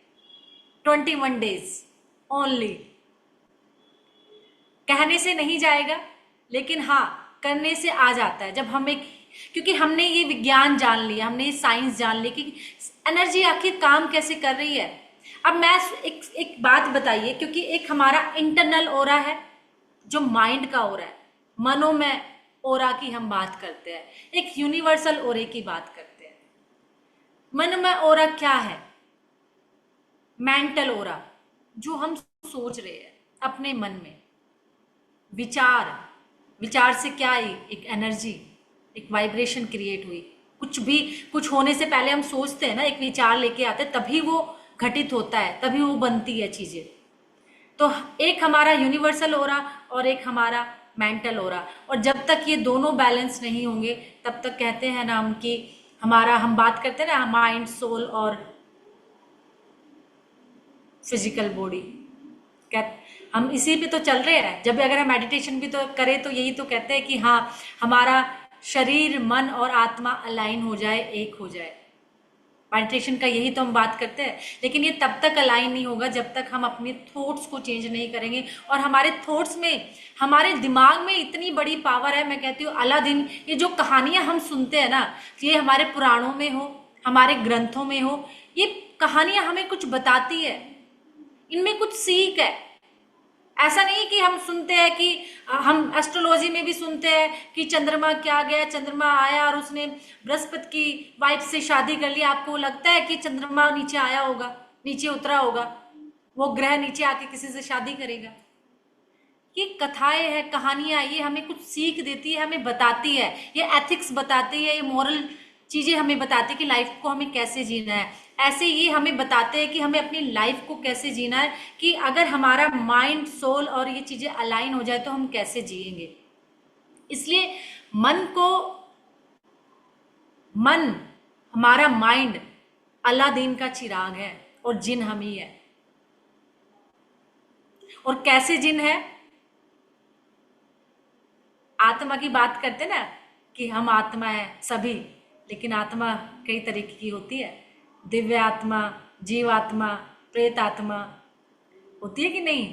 21 डेज ओनली। कहने से नहीं जाएगा, लेकिन हाँ करने से आ जाता है। जब हम एक, क्योंकि हमने ये विज्ञान जान लिया, हमने ये साइंस जान ली कि एनर्जी आखिर काम कैसे कर रही है। अब मैं एक बात बताइए, क्योंकि एक हमारा इंटरनल ओरा है जो माइंड का ओरा है, मनोमय ओरा की हम बात करते हैं, एक यूनिवर्सल ओरे की बात करते हैं। मनोमय ओरा क्या है? मेंटल ओरा, जो हम सोच रहे हैं अपने मन में, विचार से क्या एक एनर्जी, एक वाइब्रेशन क्रिएट हुई। कुछ भी, कुछ होने से पहले हम सोचते हैं ना, एक विचार लेके आते हैं, तभी वो घटित होता है, तभी वो बनती है चीजें। तो एक हमारा यूनिवर्सल ओरा और एक हमारा मेंटल ओरा, और जब तक ये दोनों बैलेंस नहीं होंगे तब तक कहते हैं ना हम कि हमारा, हम बात करते हैं ना माइंड, सोल और फिजिकल बॉडी, हम इसी पे तो चल रहे हैं। जब भी अगर हम मेडिटेशन भी तो करें तो यही तो कहते हैं कि हाँ हमारा शरीर, मन और आत्मा अलाइन हो जाए, एक हो जाए। मेडिटेशन का यही तो हम बात करते हैं। लेकिन ये तब तक अलाइन नहीं होगा जब तक हम अपने थॉट्स को चेंज नहीं करेंगे। और हमारे थॉट्स में, हमारे दिमाग में इतनी बड़ी पावर है। मैं कहती हूँ अलादीन, ये जो कहानियां हम सुनते हैं ना, ये हमारे पुराणों में हो, हमारे ग्रंथों में हो, ये कहानियां हमें कुछ बताती है, इनमें कुछ सीख है। ऐसा नहीं कि हम सुनते हैं कि हम एस्ट्रोलॉजी में भी सुनते हैं कि चंद्रमा क्या गया, चंद्रमा आया और उसने बृहस्पति की वाइफ से शादी कर ली। आपको लगता है कि चंद्रमा नीचे आया होगा, नीचे उतरा होगा, वो ग्रह नीचे आके किसी से शादी करेगा? ये कथाएं हैं, कहानियां, ये हमें कुछ सीख देती है, हमें बताती है, ये एथिक्स बताती है, ये मॉरल चीजें हमें बताती है कि लाइफ को हमें कैसे जीना है। ऐसे ये हमें बताते हैं कि हमें अपनी लाइफ को कैसे जीना है, कि अगर हमारा माइंड, सोल और ये चीजें अलाइन हो जाए तो हम कैसे जिएंगे। इसलिए मन, हमारा माइंड अलादीन का चिराग है और जिन हम ही है। और कैसे जिन है? आत्मा की बात करते ना कि हम आत्मा है सभी, लेकिन आत्मा कई तरीके की होती है। दिव्य आत्मा, जीव आत्मा, प्रेत आत्मा होती है कि नहीं?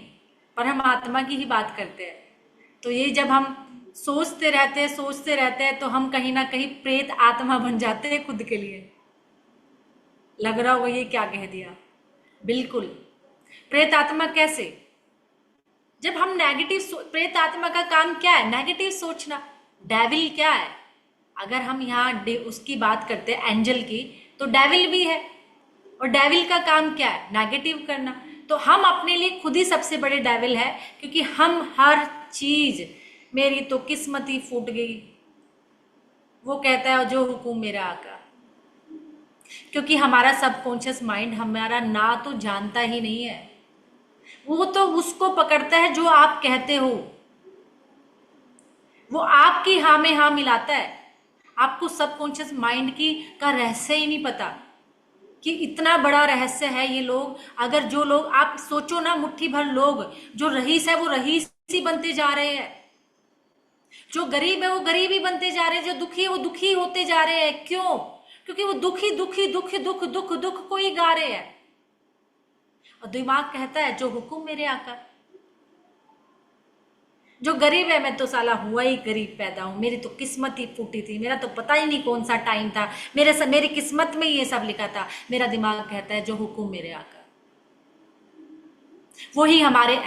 पर हम आत्मा की ही बात करते हैं। तो ये जब हम सोचते रहते हैं तो हम कहीं ना कहीं प्रेत आत्मा बन जाते हैं खुद के लिए। लग रहा होगा ये क्या कह दिया। बिल्कुल। प्रेत आत्मा कैसे? जब हम प्रेत आत्मा का काम क्या है? नेगेटिव सोचना। डेविल क्या है? अगर हम यहाँ उसकी बात करते हैं एंजल की, तो डेविल भी है, और डेविल का काम क्या है? नेगेटिव करना। तो हम अपने लिए खुद ही सबसे बड़े डेविल है, क्योंकि हम हर चीज, मेरी तो किस्मत ही फूट गई, वो कहता है जो हुकुम मेरा आका। क्योंकि हमारा सबकॉन्शियस माइंड हमारा ना तो जानता ही नहीं है, वो तो उसको पकड़ता है जो आप कहते हो, वो आपकी हाँ में हाँ मिलाता है। आपको सबकॉन्शियस माइंड की का रहस्य ही नहीं पता कि इतना बड़ा रहस्य है ये लोग। अगर जो लोग, आप सोचो ना, मुट्ठी भर लोग, जो रईस है वो रईस ही बनते जा रहे हैं, जो गरीब है वो गरीब ही बनते जा रहे हैं, जो दुखी है वो दुखी होते जा रहे हैं। क्यों? क्योंकि वो दुखी दुखी दुख दुख दुख दुख को ही गा रहे हैं। और दिमाग कहता है जो हुकुम मेरे आका। जो गरीब है, मैं तो साला हुआ ही गरीब पैदा हूं, मेरी तो किस्मत ही फूटी थी, मेरा तो पता ही नहीं कौन सा टाइम था, मेरी किस्मत में ये सब लिखा था। मेरा दिमाग कहता है जो हुकुम मेरे आका। वही हमारे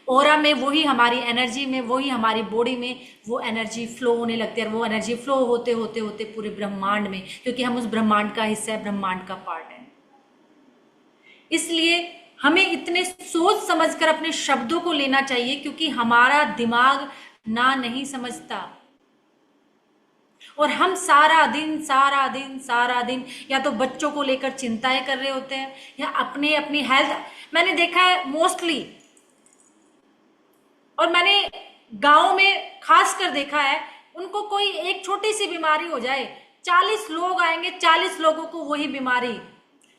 ऑरा में, वही हमारी एनर्जी में, वही हमारी बॉडी में वो एनर्जी फ्लो होने लगती है। और वो एनर्जी फ्लो होते होते होते पूरे ब्रह्मांड में, क्योंकि हम उस ब्रह्मांड का हिस्सा है, ब्रह्मांड का पार्ट है। इसलिए हमें इतने सोच समझकर अपने शब्दों को लेना चाहिए, क्योंकि हमारा दिमाग ना नहीं समझता। और हम सारा दिन या तो बच्चों को लेकर चिंताएं कर रहे होते हैं, या अपनी हेल्थ। मैंने देखा है मोस्टली, और मैंने गांव में खास कर देखा है, उनको कोई एक छोटी सी बीमारी हो जाए, 40 लोग आएंगे, 40 लोगों को वही बीमारी,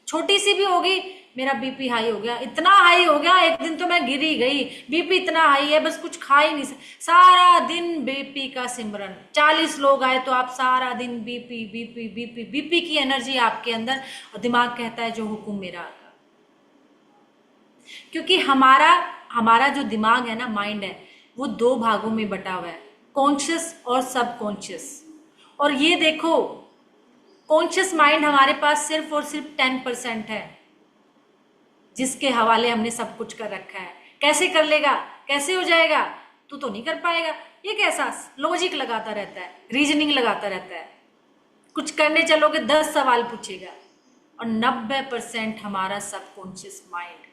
छोटी सी भी होगी, मेरा बीपी हाई हो गया, इतना हाई हो गया एक दिन तो मैं गिरी गई, बीपी इतना हाई है बस कुछ खा ही नहीं सारा दिन बीपी का सिमरन। 40 लोग आए तो आप सारा दिन बीपी बीपी बीपी बीपी की एनर्जी आपके अंदर, और दिमाग कहता है जो हुक्म मेरा आका। क्योंकि हमारा हमारा जो दिमाग है ना, माइंड है, वो 2 भागों में बटा हुआ है, कॉन्शियस और सबकॉन्शियस। और ये देखो, कॉन्शियस माइंड हमारे पास सिर्फ और सिर्फ 10% है, जिसके हवाले हमने सब कुछ कर रखा है। कैसे कर लेगा, कैसे हो जाएगा, तू तो नहीं कर पाएगा, ये कैसा लॉजिक लगाता रहता है, रीजनिंग लगाता रहता है, कुछ करने चलोगे 10 सवाल पूछेगा। और 90% हमारा सबकॉन्शियस माइंड,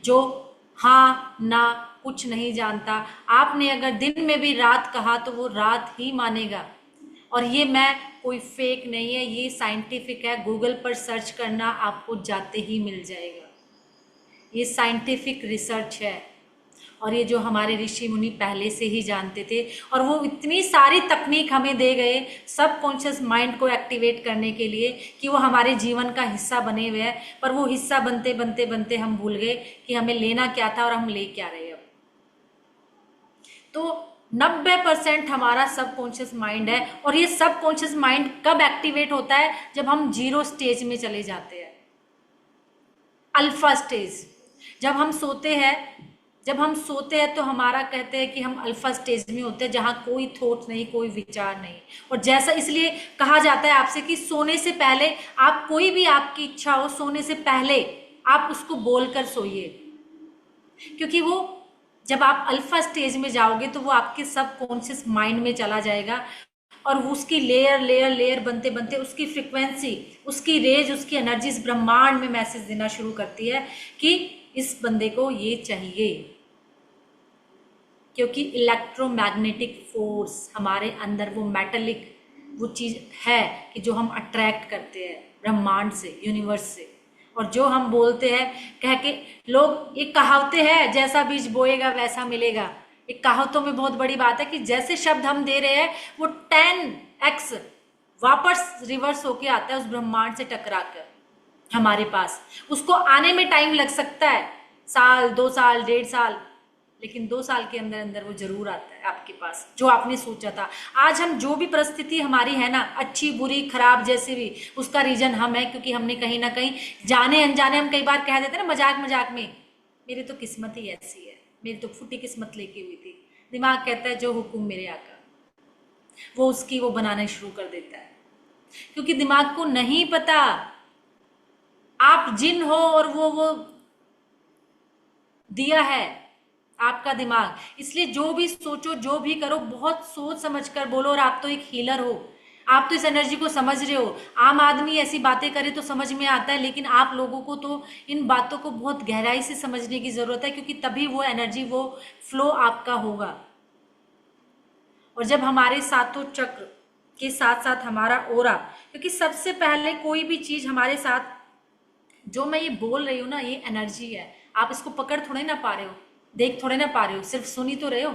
जो हाँ ना कुछ नहीं जानता। आपने अगर दिन में भी रात कहा तो वो रात ही मानेगा। और ये मैं कोई फेक नहीं है, ये साइंटिफिक है, गूगल पर सर्च करना आपको जाते ही मिल जाएगा। ये साइंटिफिक रिसर्च है, और ये जो हमारे ऋषि मुनि पहले से ही जानते थे, और वो इतनी सारी तकनीक हमें दे गए सबकॉन्शियस माइंड को एक्टिवेट करने के लिए कि वो हमारे जीवन का हिस्सा बने हुए हैं। पर वो हिस्सा बनते बनते बनते हम भूल गए कि हमें लेना क्या था और हम ले क्या रहे अब। तो 90% हमारा सबकॉन्शियस माइंड है, और ये सबकॉन्शियस माइंड कब एक्टिवेट होता है, जब हम 0 स्टेज में चले जाते हैं, अल्फा स्टेज। जब हम सोते हैं तो हमारा कहते हैं कि हम अल्फा स्टेज में होते हैं, जहां कोई थॉट नहीं, कोई विचार नहीं। और जैसा इसलिए कहा जाता है आपसे कि सोने से पहले आप कोई भी आपकी इच्छा हो, सोने से पहले आप उसको बोलकर सोइए, क्योंकि वो जब आप अल्फा स्टेज में जाओगे तो वो आपके सबकॉन्शियस माइंड में चला जाएगा, और उसकी लेयर लेयर लेयर बनते बनते उसकी फ्रिक्वेंसी, उसकी रेज, उसकी एनर्जी इस ब्रह्मांड में मैसेज देना शुरू करती है कि इस बंदे को ये चाहिए। क्योंकि इलेक्ट्रोमैग्नेटिक फोर्स हमारे अंदर, वो मेटालिक वो चीज़ है कि जो हम अट्रैक्ट करते हैं ब्रह्मांड से, यूनिवर्स से। और जो हम बोलते हैं, कह के लोग, एक कहावतें है, जैसा बीज बोएगा वैसा मिलेगा। एक कहावतों में बहुत बड़ी बात है कि जैसे शब्द हम दे रहे हैं वो 10x वापस रिवर्स होके आता है उस ब्रह्मांड से टकरा कर हमारे पास। उसको आने में टाइम लग सकता है, साल, 2 साल, 1.5 साल, लेकिन 2 साल के अंदर अंदर वो जरूर आता है आपके पास, जो आपने सोचा था। आज हम जो भी परिस्थिति हमारी है ना, अच्छी बुरी खराब जैसे भी, उसका रीजन हम है, क्योंकि हमने कहीं ना कहीं जाने अनजाने हम कई बार कह देते हैं ना मजाक मजाक में, मेरी तो किस्मत ही ऐसी है, मेरी तो फूटी किस्मत लेके हुई थी। दिमाग कहता है जो हुक्म मेरे आका, वो उसकी वो बनाना शुरू कर देता है, क्योंकि दिमाग को नहीं पता आप जिन हो, और वो दिया है आपका दिमाग। इसलिए जो भी सोचो, जो भी करो, बहुत सोच समझ कर बोलो। और आप तो एक हीलर हो, आप तो इस एनर्जी को समझ रहे हो। आम आदमी ऐसी बातें करे तो समझ में आता है, लेकिन आप लोगों को तो इन बातों को बहुत गहराई से समझने की जरूरत है, क्योंकि तभी वो एनर्जी, वो फ्लो आपका होगा। और जब हमारे सातों चक्र के साथ साथ हमारा ओरा, क्योंकि सबसे पहले कोई भी चीज हमारे साथ, जो मैं ये बोल रही हूँ ना, ये एनर्जी है। आप इसको पकड़ थोड़े ना पा रहे हो, देख थोड़े ना पा रहे हो, सिर्फ सुन ही तो रहे हो।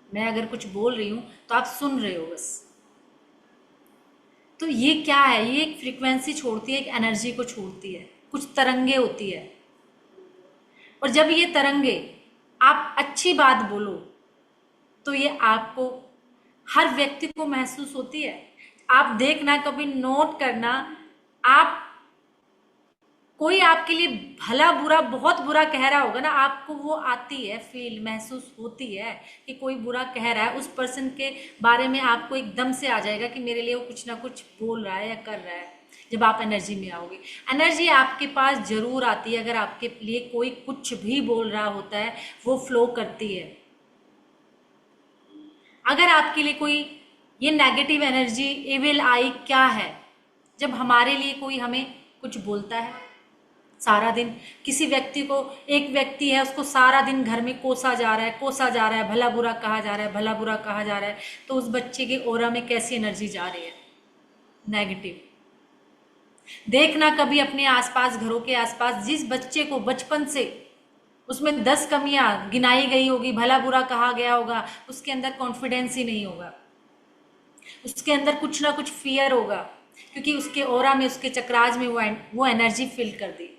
मैं अगर कुछ बोल रही हूं तो आप सुन रहे हो बस। तो ये क्या है, ये एक फ्रीक्वेंसी छोड़ती है, एक एनर्जी को छोड़ती है, कुछ तरंगे होती है। और जब ये तरंगे, आप अच्छी बात बोलो तो ये आपको, हर व्यक्ति को महसूस होती है। आप देखना, कभी नोट करना, आप, कोई आपके लिए भला बुरा, बहुत बुरा कह रहा होगा ना, आपको वो आती है, फील महसूस होती है कि कोई बुरा कह रहा है, उस पर्सन के बारे में आपको एकदम से आ जाएगा कि मेरे लिए वो कुछ ना कुछ बोल रहा है या कर रहा है। जब आप एनर्जी में आओगे, एनर्जी आपके पास जरूर आती है। अगर आपके लिए कोई कुछ भी बोल रहा होता है, वो फ्लो करती है। अगर आपके लिए कोई ये नेगेटिव एनर्जी, एविल आई क्या है, जब हमारे लिए कोई हमें कुछ बोलता है सारा दिन, किसी व्यक्ति को, एक व्यक्ति है उसको सारा दिन घर में कोसा जा रहा है, कोसा जा रहा है, भला बुरा कहा जा रहा है, भला बुरा कहा जा रहा है, तो उस बच्चे के ओरा में कैसी एनर्जी जा रही है, नेगेटिव। देखना कभी अपने आसपास, घरों के आसपास, जिस बच्चे को बचपन से उसमें 10 कमियां गिनाई गई होगी, भला बुरा कहा गया होगा, उसके अंदर कॉन्फिडेंस ही नहीं होगा। उसके अंदर कुछ ना कुछ फियर होगा, क्योंकि उसके ऑरा में, उसके चक्राज में वो एनर्जी फिल कर दी,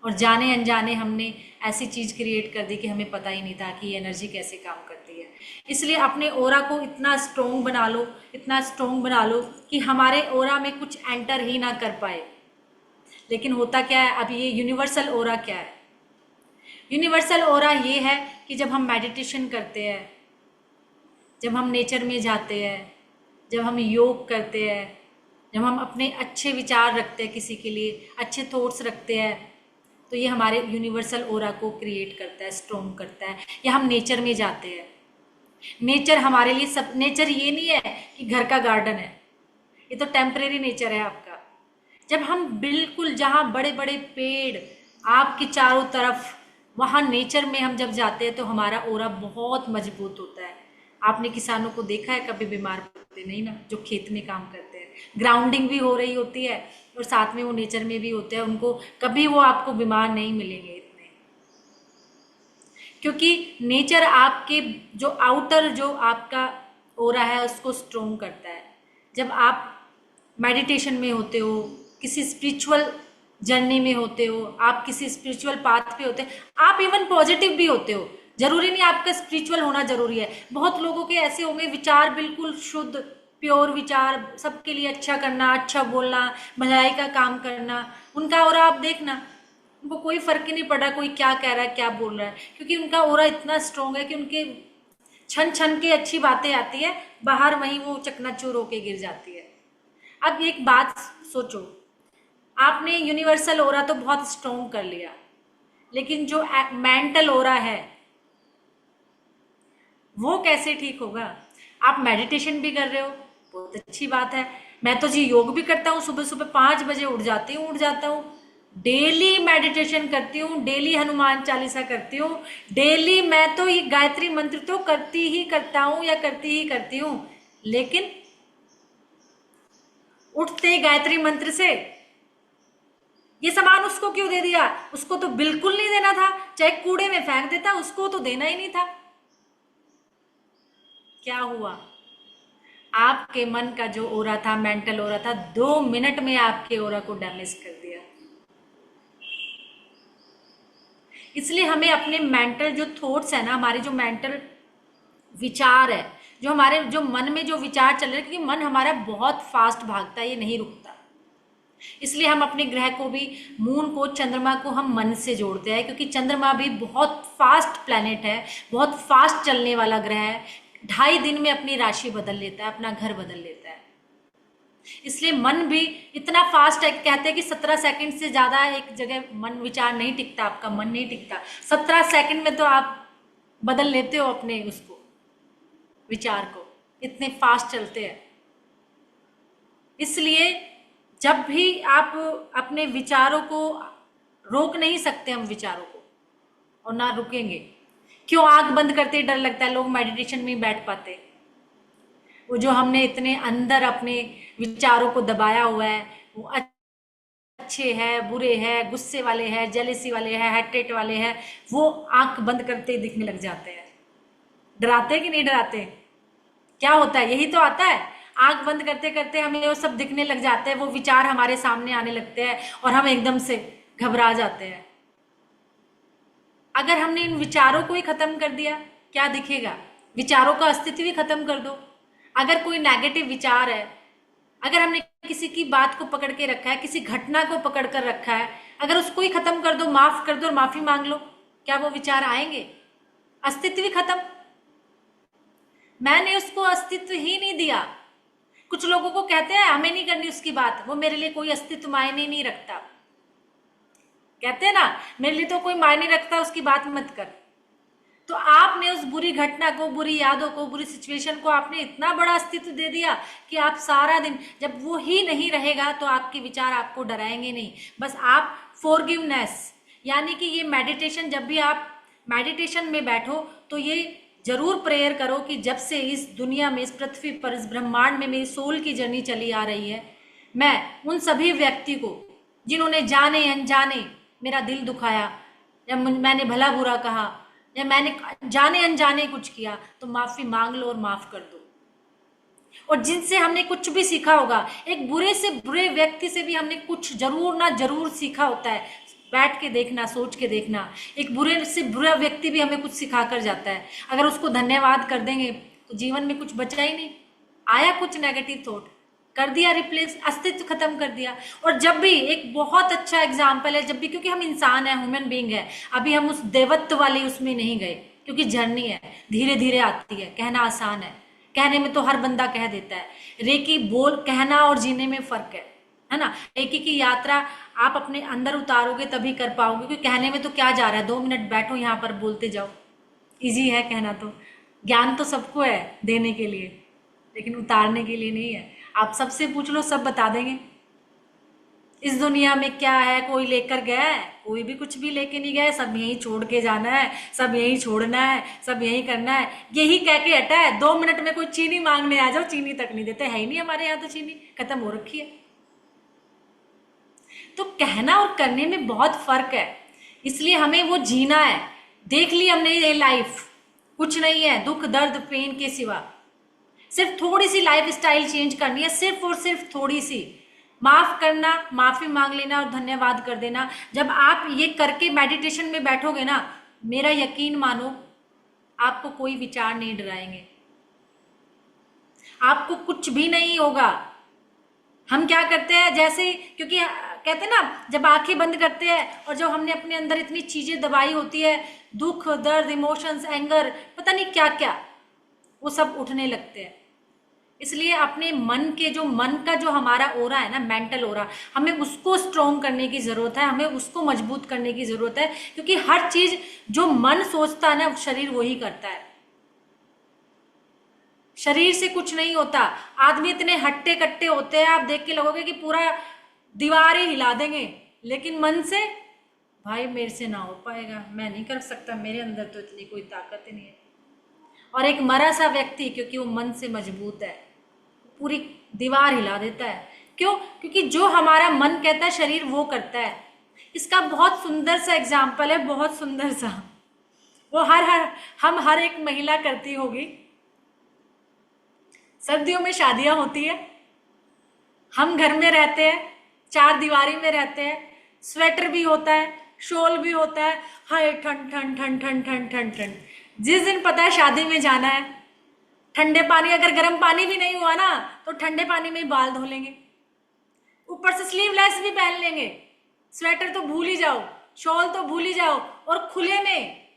और जाने अनजाने हमने ऐसी चीज क्रिएट कर दी कि हमें पता ही नहीं था कि ये एनर्जी कैसे काम करती है। इसलिए अपने ऑरा को इतना स्ट्रोंग बना लो, इतना स्ट्रोंग बना लो कि हमारे ऑरा में कुछ एंटर ही ना कर पाए। लेकिन होता क्या है, अब ये यूनिवर्सल ऑरा क्या है? यूनिवर्सल ऑरा ये है कि जब हम मेडिटेशन करते हैं, जब हम नेचर में जाते हैं, जब हम योग करते हैं, जब हम अपने अच्छे विचार रखते हैं, किसी के लिए अच्छे थॉट्स रखते हैं, तो ये हमारे यूनिवर्सल ऑरा को क्रिएट करता है, स्ट्रॉन्ग करता है। या हम नेचर में जाते हैं, नेचर हमारे लिए सब, नेचर ये नहीं है कि घर का गार्डन है, ये तो टेम्परेरी नेचर है आपका। जब हम बिल्कुल जहाँ बड़े बड़े पेड़ आपके चारों तरफ, वहाँ नेचर में हम जब जाते हैं तो हमारा ऑरा बहुत मजबूत होता है। आपने किसानों को देखा है कभी बीमार पड़ते? नहीं ना, जो खेत में काम करते हैं, ग्राउंडिंग भी हो रही होती है और साथ में वो नेचर में भी होते हैं, उनको कभी वो आपको बीमार नहीं मिलेंगे इतने, क्योंकि नेचर आपके जो आउटर जो आपका ऑरा है उसको स्ट्रोंग करता है। जब आप मेडिटेशन में होते हो, किसी स्पिरिचुअल जर्नी में होते हो, आप किसी स्पिरिचुअल पाथ पे होते हैं, आप इवन पॉजिटिव भी होते हो, जरूरी नहीं आपका स्पिरिचुअल होना जरूरी है। बहुत लोगों के ऐसे होंगे विचार बिल्कुल शुद्ध प्योर विचार, सबके लिए अच्छा करना, अच्छा बोलना, भलाई का काम करना, उनका ऑरा आप देखना, उनको कोई फर्क ही नहीं पड़ रहा कोई क्या कह रहा है, क्या बोल रहा है, क्योंकि उनका ऑरा इतना स्ट्रोंग है कि उनके छन छन के अच्छी बातें आती है, बाहर वहीं वो चकनाचूर होके गिर जाती है। अब एक बात सोचो, आपने यूनिवर्सल ऑरा तो बहुत स्ट्रोंग कर लिया, लेकिन जो मेंटल ऑरा है वो कैसे ठीक होगा? आप मेडिटेशन भी कर रहे हो, बहुत अच्छी बात है। मैं तो जी योग भी करता हूँ, सुबह सुबह 5 बजे उठ जाता हूँ, डेली मेडिटेशन करती हूँ, डेली हनुमान चालीसा करती हूँ, डेली मैं तो ये गायत्री मंत्र तो करती ही करता हूँ या करती ही करती हूँ। लेकिन उठते ही गायत्री मंत्र से ये सामान उसको क्यों दे दिया? उसको तो बिल्कुल नहीं देना था, चाहे कूड़े में फेंक देता, उसको तो देना ही नहीं था। क्या हुआ? आपके मन का जो ओरा था, मेंटल ओरा था, 2 मिनट में आपके ओरा को डैमेज कर दिया। इसलिए हमें अपने मेंटल जो थॉट्स है ना, हमारे जो मेंटल विचार है, जो हमारे जो मन में जो विचार चल रहे हैं, क्योंकि मन हमारा बहुत फास्ट भागता है, ये नहीं रुकता। इसलिए हम अपने ग्रह को भी, मून को, चंद्रमा को हम मन से जोड़ते हैं, क्योंकि चंद्रमा भी बहुत फास्ट प्लैनेट है, बहुत फास्ट चलने वाला ग्रह है। 2.5 दिन में अपनी राशि बदल लेता है, अपना घर बदल लेता है। इसलिए मन भी इतना फास्ट है, कहते हैं कि 17 सेकंड से ज्यादा एक जगह मन विचार नहीं टिकता, आपका मन नहीं टिकता। 17 सेकंड में तो आप बदल लेते हो अपने उसको, विचार को, इतने फास्ट चलते हैं। इसलिए जब भी आप अपने विचारों को, रोक नहीं सकते हम विचारों को, और ना रुकेंगे। क्यों आंख बंद करते ही डर लगता है? लोग मेडिटेशन में ही बैठ पाते। वो जो हमने इतने अंदर अपने विचारों को दबाया हुआ है, वो अच्छे है, बुरे है, गुस्से वाले हैं, जेलेसी वाले हैं, हेट्रेट वाले हैं, वो आंख बंद करते ही दिखने लग जाते हैं। डराते कि नहीं डराते? क्या होता है? यही तो आता है, आंख बंद करते करते हमें वो सब दिखने लग जाते हैं, वो विचार हमारे सामने आने लगते हैं और हम एकदम से घबरा जाते हैं। अगर हमने इन विचारों को ही खत्म कर दिया, क्या दिखेगा? विचारों का अस्तित्व ही खत्म कर दो। अगर कोई नेगेटिव विचार है, अगर हमने किसी की बात को पकड़ के रखा है, किसी घटना को पकड़ कर रखा है, अगर उसको ही खत्म कर दो, माफ कर दो और माफी मांग लो, क्या वो विचार आएंगे? अस्तित्व ही खत्म। मैंने उसको अस्तित्व ही नहीं दिया। कुछ लोगों को कहते हैं हमें नहीं करनी उसकी बात, वो मेरे लिए कोई अस्तित्व मायने नहीं रखता। कहते हैं ना, मेरे लिए तो कोई मायने रखता, उसकी बात मत कर। तो आपने उस बुरी घटना को, बुरी यादों को, बुरी सिचुएशन को आपने इतना बड़ा अस्तित्व दे दिया कि आप सारा दिन, जब वो ही नहीं रहेगा तो आपके विचार आपको डराएंगे नहीं। बस आप फॉरगिवनेस, यानी कि ये मेडिटेशन, जब भी आप मेडिटेशन में बैठो तो ये जरूर प्रेयर करो कि जब से इस दुनिया में, इस पृथ्वी पर, इस ब्रह्मांड में मेरी सोल की जर्नी चली आ रही है, मैं उन सभी व्यक्ति को जिन्होंने जाने अनजाने मेरा दिल दुखाया, या मैंने भला बुरा कहा, या मैंने जाने अनजाने कुछ किया, तो माफी मांग लो और माफ कर दो। और जिनसे हमने कुछ भी सीखा होगा, एक बुरे से बुरे व्यक्ति से भी हमने कुछ जरूर ना जरूर सीखा होता है। बैठ के देखना, सोच के देखना, एक बुरे से बुरा व्यक्ति भी हमें कुछ सिखा कर जाता है। अगर उसको धन्यवाद कर देंगे तो जीवन में कुछ बचा ही नहीं। आया कुछ नेगेटिव थॉट, कर दिया रिप्लेस, अस्तित्व खत्म कर दिया। और जब भी, एक बहुत अच्छा एग्जाम्पल है, जब भी, क्योंकि हम इंसान है, ह्यूमन बीइंग है, अभी हम उस देवत्व वाली उसमें नहीं गए, क्योंकि जर्नी है, धीरे धीरे आती है। कहना आसान है, कहने में तो हर बंदा कह देता है। रेकी बोल, कहना और जीने में फर्क है ना। रेकी की यात्रा आप अपने अंदर उतारोगे तभी कर पाओगे, क्योंकि कहने में तो क्या जा रहा है, 2 मिनट बैठो यहाँ पर बोलते जाओ, इजी है कहना। तो ज्ञान तो सबको है देने के लिए, लेकिन उतारने के लिए नहीं है। आप सबसे पूछ लो, सब बता देंगे इस दुनिया में क्या है। कोई लेकर गया है? कोई भी कुछ भी लेके नहीं गया। सब यहीं छोड़ के जाना है, सब यहीं छोड़ना है, सब यहीं करना है, यही कह के हटा है। 2 मिनट में कोई चीनी मांगने आ जाओ, चीनी तक नहीं देते, है ही नहीं हमारे यहाँ तो, चीनी खत्म हो रखी है। तो कहना और करने में बहुत फर्क है, इसलिए हमें वो जीना है। देख ली हमने ये लाइफ, कुछ नहीं है दुख दर्द पेन के सिवा। सिर्फ थोड़ी सी लाइफ स्टाइल चेंज करनी है, सिर्फ और सिर्फ थोड़ी सी। माफ करना, माफी मांग लेना और धन्यवाद कर देना। जब आप ये करके मेडिटेशन में बैठोगे ना, मेरा यकीन मानो, आपको कोई विचार नहीं डराएंगे, आपको कुछ भी नहीं होगा। हम क्या करते हैं, जैसे, क्योंकि कहते हैं ना, जब आंखें बंद करते हैं और जब हमने अपने अंदर इतनी चीजें दबाई होती है, दुख दर्द इमोशंस एंगर पता नहीं क्या क्या, वो सब उठने लगते हैं। इसलिए अपने मन के जो, मन का जो हमारा ओरा है ना, मेंटल ओरा, हमें उसको स्ट्रॉन्ग करने की जरूरत है, हमें उसको मजबूत करने की जरूरत है। क्योंकि हर चीज जो मन सोचता है ना, शरीर वही करता है। शरीर से कुछ नहीं होता। आदमी इतने हट्टे कट्टे होते हैं, आप देख के लगोगे कि पूरा दीवार ही हिला देंगे, लेकिन मन से, भाई मेरे से ना हो पाएगा, मैं नहीं कर सकता, मेरे अंदर तो इतनी कोई ताकत ही नहीं है। और एक मरा सा व्यक्ति, क्योंकि वो मन से मजबूत है, पूरी दीवार हिला देता है। क्यों? क्योंकि जो हमारा मन कहता है, शरीर वो करता है। इसका बहुत सुंदर सा एग्जाम्पल है, बहुत सुंदर सा, वो हम हर एक महिला करती होगी। सर्दियों में शादियां होती है, हम घर में रहते हैं, 4 दीवारी में रहते हैं, स्वेटर भी होता है, शॉल भी होता है, हाय ठंड ठंड ठंड ठंड ठंड ठंड ठंड। जिस दिन पता है शादी में जाना है, ठंडे पानी, अगर गर्म पानी भी नहीं हुआ ना, तो ठंडे पानी में ही बाल धो लेंगे, ऊपर से स्लीवलेस भी पहन लेंगे। स्वेटर तो भूल ही जाओ, शॉल तो भूल ही जाओ, और खुले में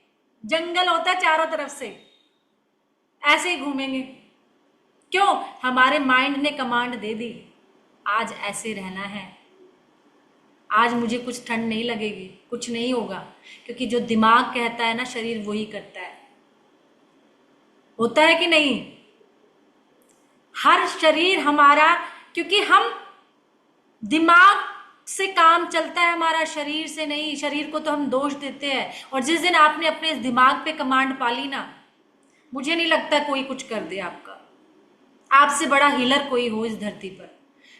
जंगल होता है चारों तरफ से, ऐसे ही घूमेंगे। क्यों? हमारे माइंड ने कमांड दे दी, आज ऐसे रहना है, आज मुझे कुछ ठंड नहीं लगेगी, कुछ नहीं होगा। क्योंकि जो दिमाग कहता है ना, शरीर वही करता है। होता है कि नहीं? हर शरीर हमारा, क्योंकि हम, दिमाग से काम चलता है हमारा, शरीर से नहीं। शरीर को तो हम दोष देते हैं। और जिस दिन आपने अपने दिमाग पे कमांड पाली ना, मुझे नहीं लगता कोई कुछ कर दे आपका। आपसे बड़ा हीलर कोई हो इस धरती पर।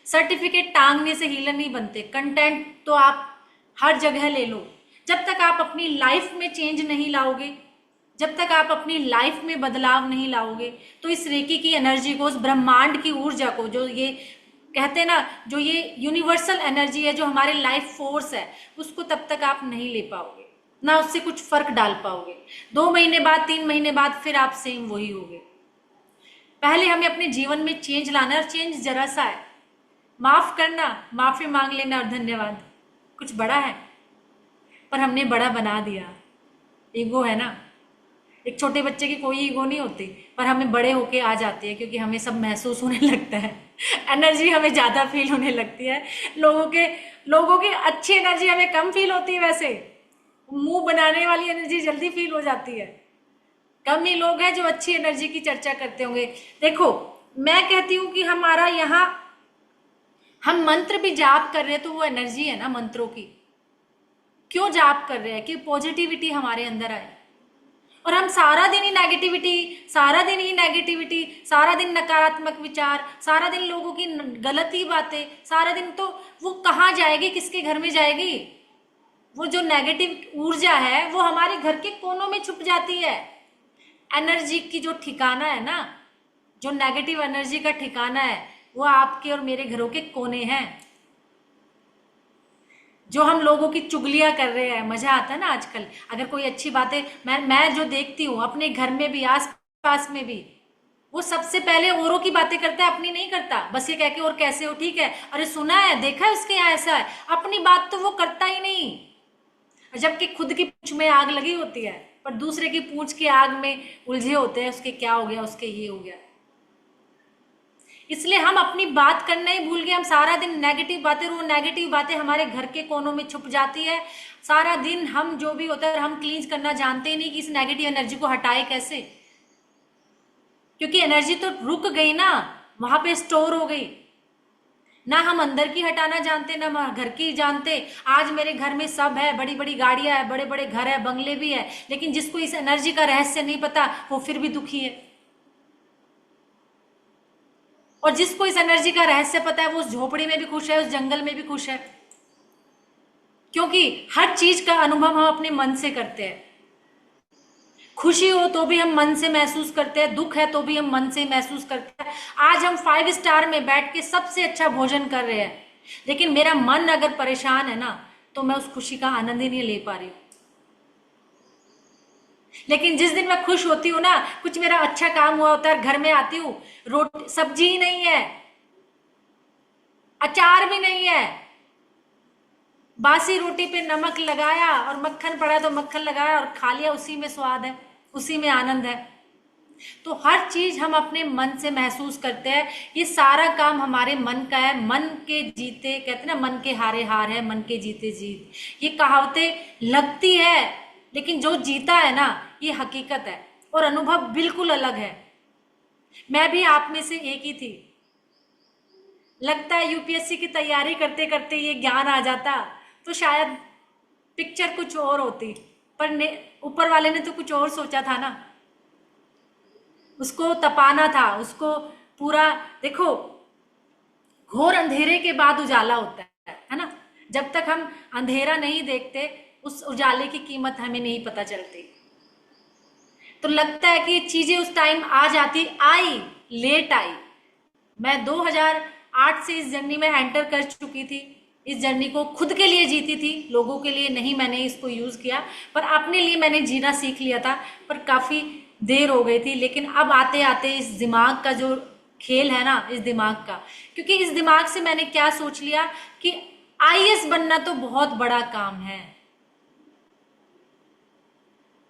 सर्टिफिकेट टांगने से हीलर नहीं बनते, कंटेंट तो आप हर जगह ले लो। जब तक आप अपनी लाइफ में चेंज नहीं लाओगे, जब तक आप अपनी लाइफ में बदलाव नहीं लाओगे, तो इस रेकी की एनर्जी को, उस ब्रह्मांड की ऊर्जा को, जो ये कहते हैं ना, जो ये यूनिवर्सल एनर्जी है, जो हमारे लाइफ फोर्स है, उसको तब तक आप नहीं ले पाओगे, ना उससे कुछ फर्क डाल पाओगे। 2 महीने बाद, 3 महीने बाद फिर आप सेम वही होगे। पहले हमें अपने जीवन में चेंज लाना है, और चेंज जरा सा है, माफ करना, माफी मांग लेना और धन्यवाद। कुछ बड़ा है, पर हमने बड़ा बना दिया। ईगो है ना, एक छोटे बच्चे की कोई ईगो नहीं होती, पर हमें बड़े होके आ जाती है, क्योंकि हमें सब महसूस होने लगता है, एनर्जी हमें ज़्यादा फील होने लगती है। लोगों की अच्छी एनर्जी हमें कम फील होती है। वैसे मुंह बनाने वाली एनर्जी जल्दी फील हो जाती है। कम ही लोग हैं जो अच्छी एनर्जी की चर्चा करते होंगे। देखो, मैं कहती हूँ कि हमारा यहाँ, हम मंत्र भी जाप कर रहे हैं, तो वो एनर्जी है ना मंत्रों की। क्यों जाप कर रहे हैं? कि पॉजिटिविटी हमारे अंदर आए। और हम सारा दिन ही नेगेटिविटी, सारा दिन ही नेगेटिविटी, सारा दिन नकारात्मक विचार, सारा दिन लोगों की गलत ही बातें, सारा दिन, तो वो कहाँ जाएगी, किसके घर में जाएगी? वो जो नेगेटिव ऊर्जा है, वो हमारे घर के कोनों में छुप जाती है। एनर्जी की जो ठिकाना है ना, जो नेगेटिव एनर्जी का ठिकाना है वो आपके और मेरे घरों के कोने हैं। जो हम लोगों की चुगलियां कर रहे हैं, मजा आता है ना आजकल। अगर कोई अच्छी बातें मैं जो देखती हूँ अपने घर में भी, आस पास में भी, वो सबसे पहले औरों की बातें करता है, अपनी नहीं करता। बस ये कह के और कैसे हो, ठीक है, अरे सुना है, देखा है उसके यहाँ ऐसा है, अपनी बात तो वो करता ही नहीं। जबकि खुद की पूंछ में आग लगी होती है, पर दूसरे की पूंछ की आग में उलझे होते हैं, उसके क्या हो गया, उसके ये हो गया। इसलिए हम अपनी बात करना ही भूल गए। हम सारा दिन नेगेटिव बातें, वो नेगेटिव बातें हमारे घर के कोनों में छुप जाती है। सारा दिन हम जो भी होता है हम क्लींस करना जानते ही नहीं कि इस नेगेटिव एनर्जी को हटाए कैसे, क्योंकि एनर्जी तो रुक गई ना, वहां पे स्टोर हो गई ना। हम अंदर की हटाना जानते ना हम घर की जानते। आज मेरे घर में सब है, बड़ी बड़ी गाड़ियां है, बड़े बड़े घर है, बंगले भी है, लेकिन जिसको इस एनर्जी का रहस्य नहीं पता वो फिर भी दुखी है। और जिसको इस एनर्जी का रहस्य पता है वो उस झोपड़ी में भी खुश है, उस जंगल में भी खुश है। क्योंकि हर चीज का अनुभव हम अपने मन से करते हैं। खुशी हो तो भी हम मन से महसूस करते हैं, दुख है तो भी हम मन से महसूस करते हैं। आज हम 5 स्टार में बैठ के सबसे अच्छा भोजन कर रहे हैं, लेकिन मेरा मन अगर परेशान है ना, तो मैं उस खुशी का आनंद ही नहीं ले पा रही हूं। लेकिन जिस दिन मैं खुश होती हूँ ना, कुछ मेरा अच्छा काम हुआ होता है, घर में आती हूँ, रोटी सब्जी ही नहीं है, अचार भी नहीं है, बासी रोटी पे नमक लगाया और मक्खन पड़ा तो मक्खन लगाया और खा लिया, उसी में स्वाद है, उसी में आनंद है। तो हर चीज हम अपने मन से महसूस करते हैं। ये सारा काम हमारे मन का है। मन के जीते, कहते हैं ना, मन के हारे हार है, मन के जीते जीत। ये कहावतें लगती है, लेकिन जो जीता है ना, ये हकीकत है और अनुभव बिल्कुल अलग है। मैं भी आप में से एक ही थी। लगता है यूपीएससी की तैयारी करते करते ये ज्ञान आ जाता तो शायद पिक्चर कुछ और होती, पर ऊपर वाले ने तो कुछ और सोचा था ना। उसको तपाना था, उसको पूरा, देखो, घोर अंधेरे के बाद उजाला होता है ना। जब तक हम अंधेरा नहीं देखते, उस उजाले की कीमत हमें नहीं पता चलती। तो लगता है कि ये चीजें उस टाइम आ जाती, आई, लेट आई। मैं 2008 से इस जर्नी में एंटर कर चुकी थी। इस जर्नी को खुद के लिए जीती थी, लोगों के लिए नहीं मैंने इसको यूज किया, पर अपने लिए मैंने जीना सीख लिया था। पर काफी देर हो गई थी। लेकिन अब आते आते इस दिमाग का जो खेल है ना, इस दिमाग का, क्योंकि इस दिमाग से मैंने क्या सोच लिया कि आईएएस बनना तो बहुत बड़ा काम है।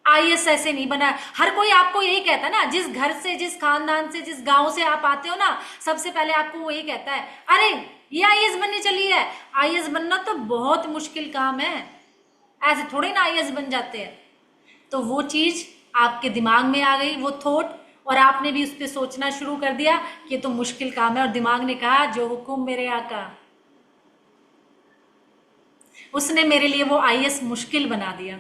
आईएएस ऐसे नहीं बना। हर कोई आपको यही कहता है ना, जिस घर से, जिस खानदान से, जिस गांव से आप आते हो ना, सबसे पहले आपको वो यही कहता है, अरे ये आईएएस बनने चली है। आईएएस बनना तो बहुत मुश्किल काम है, ऐसे थोड़े ना आईएएस बन जाते हैं। तो वो चीज आपके दिमाग में आ गई, वो थॉट, और आपने भी उस पर सोचना शुरू कर दिया कि ये तो मुश्किल काम है। और दिमाग ने कहा, जो हुक्म मेरे आका। उसने मेरे लिए वो आईएएस मुश्किल बना दिया।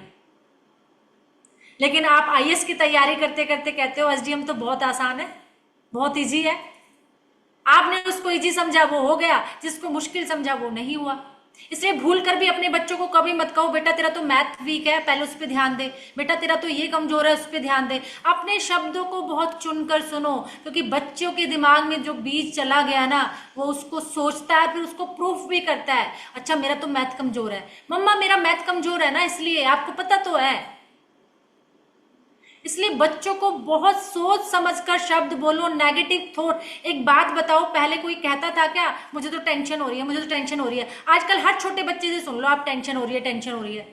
लेकिन आप आईएएस की तैयारी करते करते कहते हो एसडीएम तो बहुत आसान है, बहुत इजी है। आपने उसको इजी समझा, वो हो गया। जिसको मुश्किल समझा, वो नहीं हुआ। इसलिए भूल कर भी अपने बच्चों को कभी मत कहो, बेटा तेरा तो मैथ वीक है, पहले उस पर ध्यान दे, बेटा तेरा तो ये कमजोर है, उस पर ध्यान दे। अपने शब्दों को बहुत चुनकर सुनो, क्योंकि बच्चों के दिमाग में जो बीज चला गया ना, वो उसको सोचता है, फिर उसको प्रूफ भी करता है। अच्छा मेरा तो मैथ कमजोर है, मम्मा मेरा मैथ कमजोर है ना, इसलिए आपको पता तो है। इसलिए बच्चों को बहुत सोच समझकर शब्द बोलो, नेगेटिव थॉट। एक बात बताओ, पहले कोई कहता था क्या, मुझे तो टेंशन हो रही है, मुझे तो टेंशन हो रही है। आजकल हर छोटे बच्चे से सुन लो आप, टेंशन हो रही है, टेंशन हो रही है,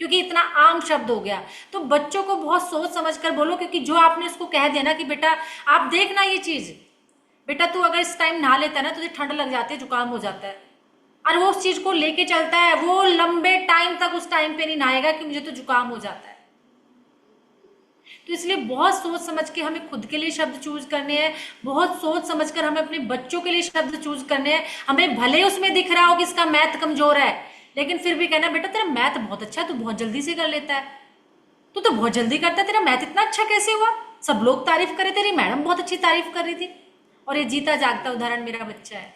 क्योंकि इतना आम शब्द हो गया। तो बच्चों को बहुत सोच समझकर बोलो, क्योंकि जो आपने उसको कह दिया ना कि बेटा आप देखना ये चीज, बेटा तू अगर इस टाइम नहा लेता है ना, तुझे ठंड लग जाती है, जुकाम हो जाता है, और वो उस चीज को लेके चलता है, वो लंबे टाइम तक उस टाइम पे नहीं नहाएगा कि मुझे तो जुकाम हो जाता है। तो इसलिए बहुत सोच समझ के हमें खुद के लिए शब्द चूज करने हैं, बहुत सोच समझकर हमें अपने बच्चों के लिए शब्द चूज करने हैं। हमें भले उसमें दिख रहा हो कि इसका मैथ कमजोर है, लेकिन फिर भी कहना, बेटा तेरा मैथ बहुत अच्छा है, तू बहुत जल्दी से कर लेता है, तू तो बहुत जल्दी करता है, तेरा मैथ इतना अच्छा कैसे हुआ, सब लोग तारीफ करे, तेरी मैडम बहुत अच्छी तारीफ कर रही थी। और ये जीता जागता उदाहरण मेरा बच्चा है।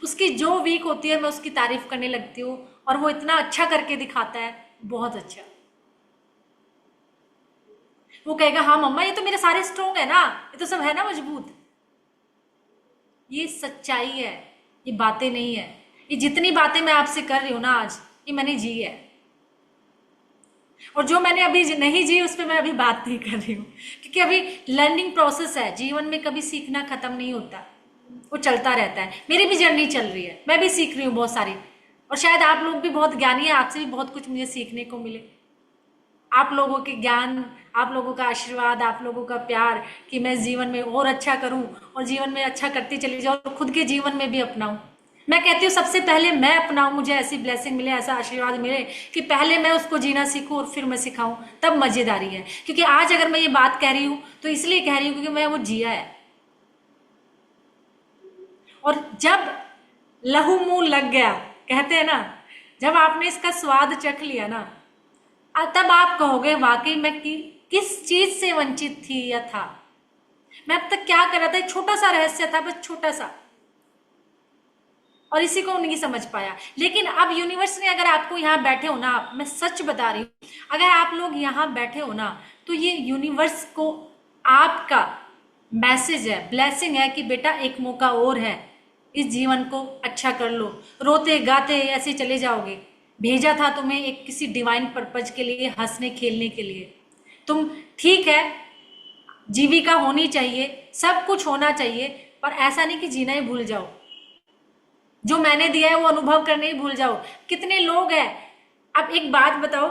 उसकी जो वीक होती है मैं उसकी तारीफ करने लगती हूँ, और वो इतना अच्छा करके दिखाता है, बहुत अच्छा। वो कहेगा हाँ मम्मा ये तो मेरे सारे स्ट्रोंग है ना, ये तो सब है ना मजबूत। ये सच्चाई है, ये बातें नहीं है। ये जितनी बातें मैं आपसे कर रही हूं ना आज, ये मैंने जी है। और जो मैंने अभी नहीं जी उस पर मैं अभी बात नहीं कर रही हूँ, क्योंकि अभी लर्निंग प्रोसेस है। जीवन में कभी सीखना खत्म नहीं होता, वो चलता रहता है। मेरी भी जर्नी चल रही है, मैं भी सीख रही हूँ बहुत सारी। और शायद आप लोग भी बहुत ज्ञानी है, आपसे भी बहुत कुछ मुझे सीखने को मिले। आप लोगों के ज्ञान, आप लोगों का आशीर्वाद, आप लोगों का प्यार कि मैं जीवन में और अच्छा करूं और जीवन में अच्छा करती चली जाऊं और खुद के जीवन में भी अपनाऊं। मैं कहती हूँ सबसे पहले मैं अपनाऊं, मुझे ऐसी ब्लेसिंग मिले, ऐसा आशीर्वाद मिले कि पहले मैं उसको जीना सीखूं और फिर मैं सिखाऊं, तब मजेदारी है। क्योंकि आज अगर मैं ये बात कह रही हूँ तो इसलिए कह रही हूँ क्योंकि मैं वो जिया है। और जब लहू मुंह लग गया, कहते हैं ना, जब आपने इसका स्वाद चख लिया ना, तब आप कहोगे वाकई मैं किस चीज से वंचित थी या था। मैं अब तक क्या कर रहा था, एक छोटा सा रहस्य था, बस छोटा सा, और इसी को नहीं समझ पाया। लेकिन अब यूनिवर्स ने, अगर आपको यहाँ बैठे हो ना आप, मैं सच बता रही हूँ, अगर आप लोग यहाँ बैठे हो ना, तो ये यूनिवर्स को आपका मैसेज है, ब्लेसिंग है कि बेटा एक मौका और है, इस जीवन को अच्छा कर लो। रोते गाते ऐसे चले जाओगे, भेजा था तुम्हें एक किसी डिवाइन पर्पज के लिए, हंसने खेलने के लिए। तुम ठीक है, जीविका होनी चाहिए, सब कुछ होना चाहिए, पर ऐसा नहीं कि जीना ही भूल जाओ। जो मैंने दिया है वो अनुभव करने ही भूल जाओ। कितने लोग हैं, अब एक बात बताओ,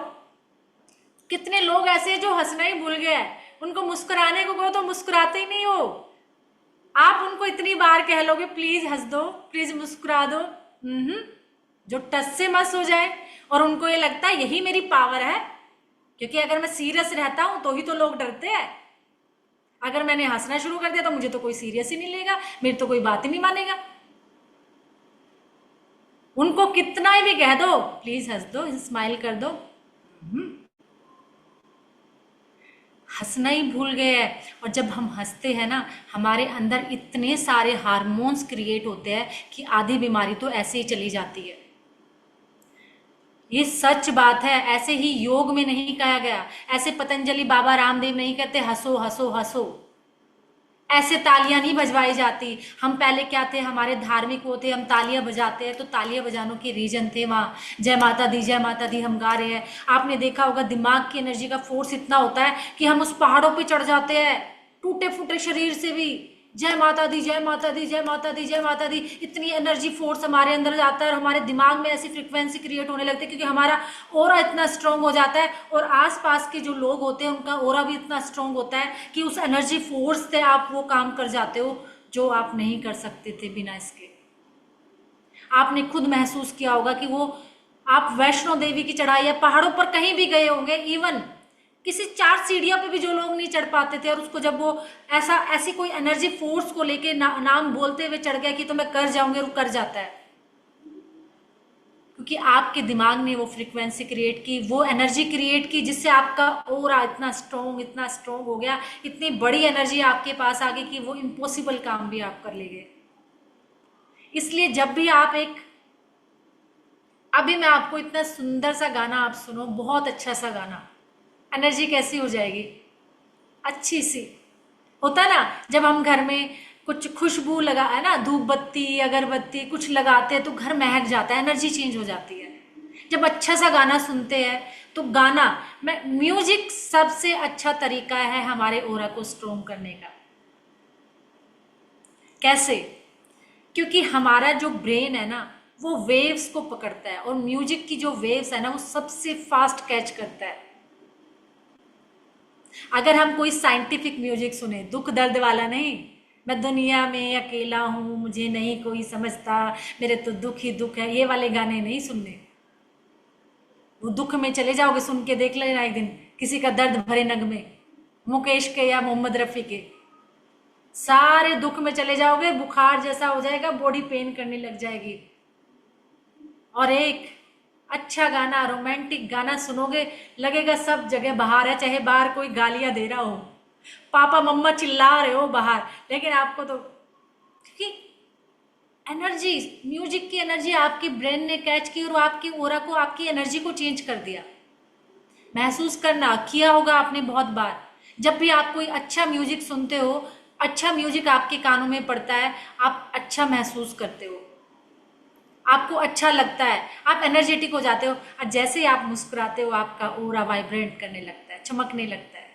कितने लोग ऐसे हैं जो हंसना ही भूल गए हैं। उनको मुस्कुराने को कहो तो मुस्कुराते ही नहीं हो। आप उनको इतनी बार कह लोगे प्लीज हंस दो, प्लीज मुस्कुरा दो, जो टस से मस हो जाए। और उनको ये लगता है यही मेरी पावर है, क्योंकि अगर मैं सीरियस रहता हूं तो ही तो लोग डरते हैं। अगर मैंने हंसना शुरू कर दिया तो मुझे तो कोई सीरियस ही नहीं लेगा, मेरी तो कोई बात ही नहीं मानेगा। उनको कितना ही भी कह दो प्लीज हंस दो, स्माइल कर दो, हंसना ही भूल गए हैं। और जब हम हंसते हैं ना, हमारे अंदर इतने सारे हार्मोन्स क्रिएट होते हैं कि आधी बीमारी तो ऐसे ही चली जाती है। ये सच बात है, ऐसे ही योग में नहीं कहा गया, ऐसे पतंजलि बाबा रामदेव नहीं कहते हंसो हंसो हंसो, ऐसे तालियां नहीं बजवाई जाती। हम पहले क्या थे, हमारे धार्मिक वो थे, हम तालियां बजाते हैं तो तालियां बजाने के रीजन थे वहाँ, जय माता दी जय माता दी हम गा रहे हैं। आपने देखा होगा दिमाग की एनर्जी का फोर्स इतना होता है कि हम उस पहाड़ों पे चढ़ जाते हैं टूटे फूटे शरीर से भी, जय माता दी जय माता दी जय माता दी जय माता दी। इतनी एनर्जी फोर्स हमारे अंदर जाता है और हमारे दिमाग में ऐसी फ्रिक्वेंसी क्रिएट होने लगती है, क्योंकि हमारा ओरा इतना स्ट्रांग हो जाता है और आसपास के जो लोग होते हैं उनका ओरा भी इतना स्ट्रांग होता है कि उस एनर्जी फोर्स से आप वो काम कर जाते हो जो आप नहीं कर सकते थे बिना इसके। आपने खुद महसूस किया होगा कि वो आप वैष्णो देवी की चढ़ाई या पहाड़ों पर कहीं भी गए होंगे, इवन किसी 4 सीढ़ियों पे भी जो लोग नहीं चढ़ पाते थे, और उसको जब वो ऐसी कोई एनर्जी फोर्स को लेके नाम बोलते हुए चढ़ गया कि तो मैं कर जाऊंगी, वो कर जाता है। क्योंकि आपके दिमाग ने वो फ्रीक्वेंसी क्रिएट की, वो एनर्जी क्रिएट की, जिससे आपका ओरा इतना स्ट्रॉन्ग हो गया, इतनी बड़ी एनर्जी आपके पास आ गई कि वो इम्पॉसिबल काम भी आप कर ले गए। इसलिए जब भी आप अभी मैं आपको इतना सुंदर सा गाना आप सुनो, बहुत अच्छा सा गाना, एनर्जी कैसी हो जाएगी, अच्छी सी। होता ना जब हम घर में कुछ खुशबू लगा है ना, धूप बत्ती अगरबत्ती कुछ लगाते हैं तो घर महक जाता है, एनर्जी चेंज हो जाती है। जब अच्छा सा गाना सुनते हैं तो गाना में म्यूजिक सबसे अच्छा तरीका है हमारे ओरा को स्ट्रॉन्ग करने का। कैसे? क्योंकि हमारा जो ब्रेन है ना वो वेव्स को पकड़ता है, और म्यूजिक की जो वेव्स है ना वो सबसे फास्ट कैच करता है। अगर हम कोई साइंटिफिक म्यूजिक सुने, दुख दर्द वाला नहीं, मैं दुनिया में अकेला हूं मुझे नहीं कोई समझता मेरे तो दुख ही दुख है, ये वाले गाने नहीं सुनने। वो दुख में चले जाओगे, सुन के देख लेना एक दिन किसी का दर्द भरे नगमे, मुकेश के या मोहम्मद रफी के, सारे दुख में चले जाओगे, बुखार जैसा हो जाएगा, बॉडी पेन करने लग जाएगी। और एक अच्छा गाना, रोमांटिक गाना सुनोगे, लगेगा सब जगह बाहर है, चाहे बाहर कोई गालियां दे रहा हो, पापा मम्मा चिल्ला रहे हो बाहर, लेकिन आपको तो, क्योंकि एनर्जी, म्यूजिक की एनर्जी आपकी ब्रेन ने कैच की और आपकी ओरा को, आपकी एनर्जी को चेंज कर दिया। महसूस करना, किया होगा आपने बहुत बार। जब भी आप कोई अच्छा म्यूजिक सुनते हो, अच्छा म्यूजिक आपके कानों में पड़ता है, आप अच्छा महसूस करते हो, आपको अच्छा लगता है, आप एनर्जेटिक हो जाते हो, और जैसे ही आप मुस्कुराते हो आपका ओरा वाइब्रेट करने लगता है, चमकने लगता है।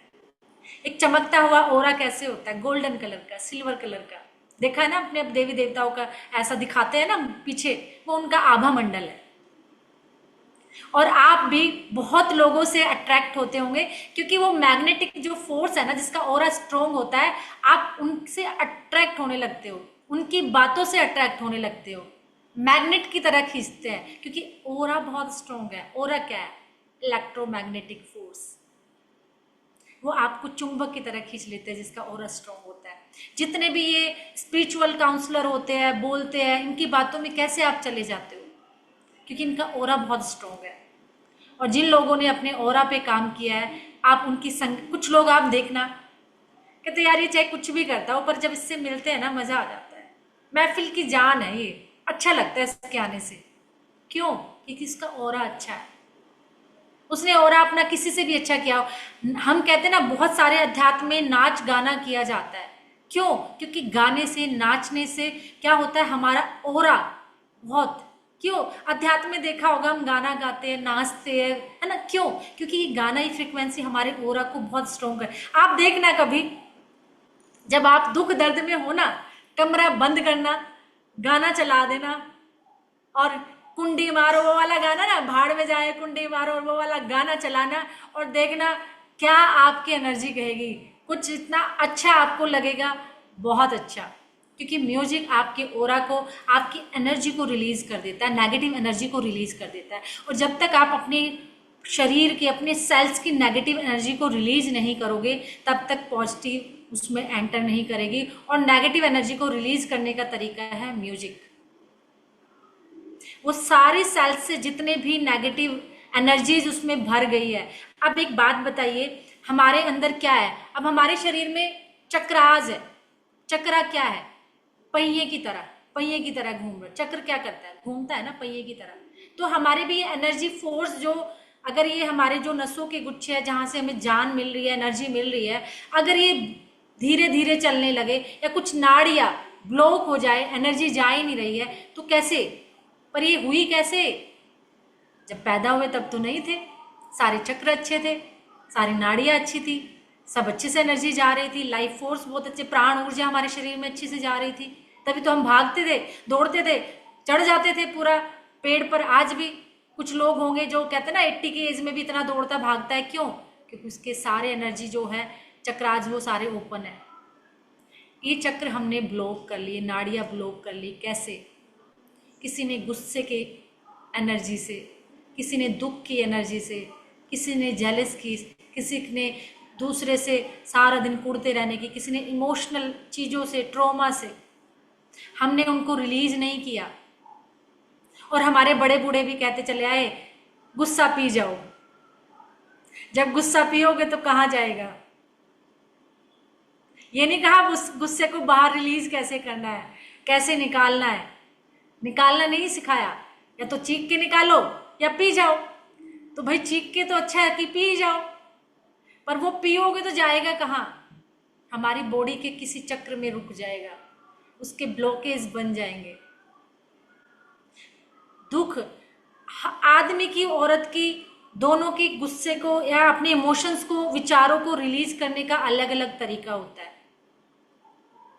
एक चमकता हुआ ओरा कैसे होता है? गोल्डन कलर का, सिल्वर कलर का। देखा है ना अपने देवी देवताओं का, ऐसा दिखाते हैं ना पीछे, वो उनका आभा मंडल है। और आप भी बहुत लोगों से अट्रैक्ट होते होंगे, क्योंकि वो मैग्नेटिक जो फोर्स है ना, जिसका ऑरा स्ट्रोंग होता है, आप उनसे अट्रैक्ट होने लगते हो, उनकी बातों से अट्रैक्ट होने लगते हो, मैग्नेट की तरह खींचते हैं, क्योंकि ओरा बहुत स्ट्रोंग है। ओरा क्या है? Electromagnetic force. वो आपको चुंबक की तरह खींच लेते हैं, जिसका ऑरा स्ट्रांग होता है। जितने भी ये स्पिरिचुअल काउंसलर होते हैं, बोलते हैं, इनकी बातों में कैसे आप चले जाते हो? क्योंकि इनका ऑरा बहुत स्ट्रांग है। और जिन लोगों ने अपने ऑरा पे काम किया है, आप उनकी संग, कुछ लोग आप देखना कहते यार ये चाहे कुछ भी करता हो, पर जब इससे मिलते हैं ना, मजा आ जाता है। महफिल की जान है ये, अच्छा लगता है इसके आने से। क्यों? क्योंकि इसका ऑरा अच्छा है, उसने और अपना किसी से भी अच्छा किया हो। हम कहते हैं ना, बहुत सारे अध्यात्म में नाच गाना किया जाता है। क्यों? क्योंकि गाने से, नाचने से क्या होता है? हमारा ओरा बहुत, क्यों? अध्यात्म में देखा होगा, हम गाना गाते हैं, नाचते हैं, है ना? क्यों? क्योंकि ये गाना ही फ्रिक्वेंसी हमारे ओरा को बहुत स्ट्रॉन्ग है। आप देखना कभी जब आप दुख दर्द में हो ना, कमरा बंद करना, गाना चला देना, और कुंडी मारो वो वाला गाना ना, भाड़ में जाए कुंडी मारो, और वो वाला गाना चलाना, और देखना क्या आपकी एनर्जी कहेगी। कुछ इतना अच्छा आपको लगेगा, बहुत अच्छा। क्योंकि म्यूजिक आपके ओरा को, आपकी एनर्जी को रिलीज कर देता है, नेगेटिव एनर्जी को रिलीज कर देता है। और जब तक आप अपने शरीर के, अपने सेल्स की नेगेटिव एनर्जी को रिलीज नहीं करोगे, तब तक पॉजिटिव उसमें एंटर नहीं करेगी। और नेगेटिव एनर्जी को रिलीज करने का तरीका है म्यूजिक। वो सारी सेल्स से जितने भी नेगेटिव एनर्जीज उसमें भर गई है। अब एक बात बताइए, हमारे अंदर क्या है? अब हमारे शरीर में चक्रास है। चक्रा क्या है? पहिए की तरह, पहिए की तरह घूम रहा। चक्र क्या करता है? घूमता है ना, पहिए की तरह। तो हमारे भी एनर्जी फोर्स जो, अगर ये हमारे जो नसों के गुच्छे है, जहां से हमें जान मिल रही है, एनर्जी मिल रही है, अगर ये धीरे धीरे चलने लगे, या कुछ नाड़ियां ब्लॉक हो जाए, एनर्जी जा ही नहीं रही है, तो कैसे? पर ये हुई कैसे? जब पैदा हुए तब तो नहीं थे, सारे चक्र अच्छे थे, सारी नाड़ियां अच्छी थी, सब अच्छे से एनर्जी जा रही थी, लाइफ फोर्स बहुत अच्छे, प्राण ऊर्जा हमारे शरीर में अच्छे से जा रही थी। तभी तो हम भागते थे, दौड़ते थे, चढ़ जाते थे पूरा पेड़ पर। आज भी कुछ लोग होंगे जो कहते हैं ना 80 की एज में भी इतना दौड़ता भागता है। क्यों? क्योंकि उसके सारे एनर्जी जो है, चक्राज, वो सारे ओपन है। ये चक्र हमने ब्लॉक कर लिए, नाड़ियां ब्लॉक कर ली। कैसे? किसी ने गुस्से के एनर्जी से, किसी ने दुख की एनर्जी से, किसी ने जेलस की, किसी ने दूसरे से सारा दिन कुड़ते रहने की, किसी ने इमोशनल चीज़ों से, ट्रॉमा से। हमने उनको रिलीज नहीं किया। और हमारे बड़े बूढ़े भी कहते चले आए, गुस्सा पी जाओ। जब गुस्सा पियोगे तो कहाँ जाएगा? ये नहीं कहा उस गुस्से को बाहर रिलीज कैसे करना है, कैसे निकालना है। निकालना नहीं सिखाया। या तो चीख के निकालो या पी जाओ। तो भाई चीख के तो अच्छा है कि पी जाओ, पर वो पियोगे तो जाएगा कहाँ? हमारी बॉडी के किसी चक्र में रुक जाएगा, उसके ब्लॉकेज बन जाएंगे। दुख आदमी की, औरत की, दोनों की गुस्से को या अपने इमोशंस को, विचारों को रिलीज करने का अलग अलग तरीका होता है।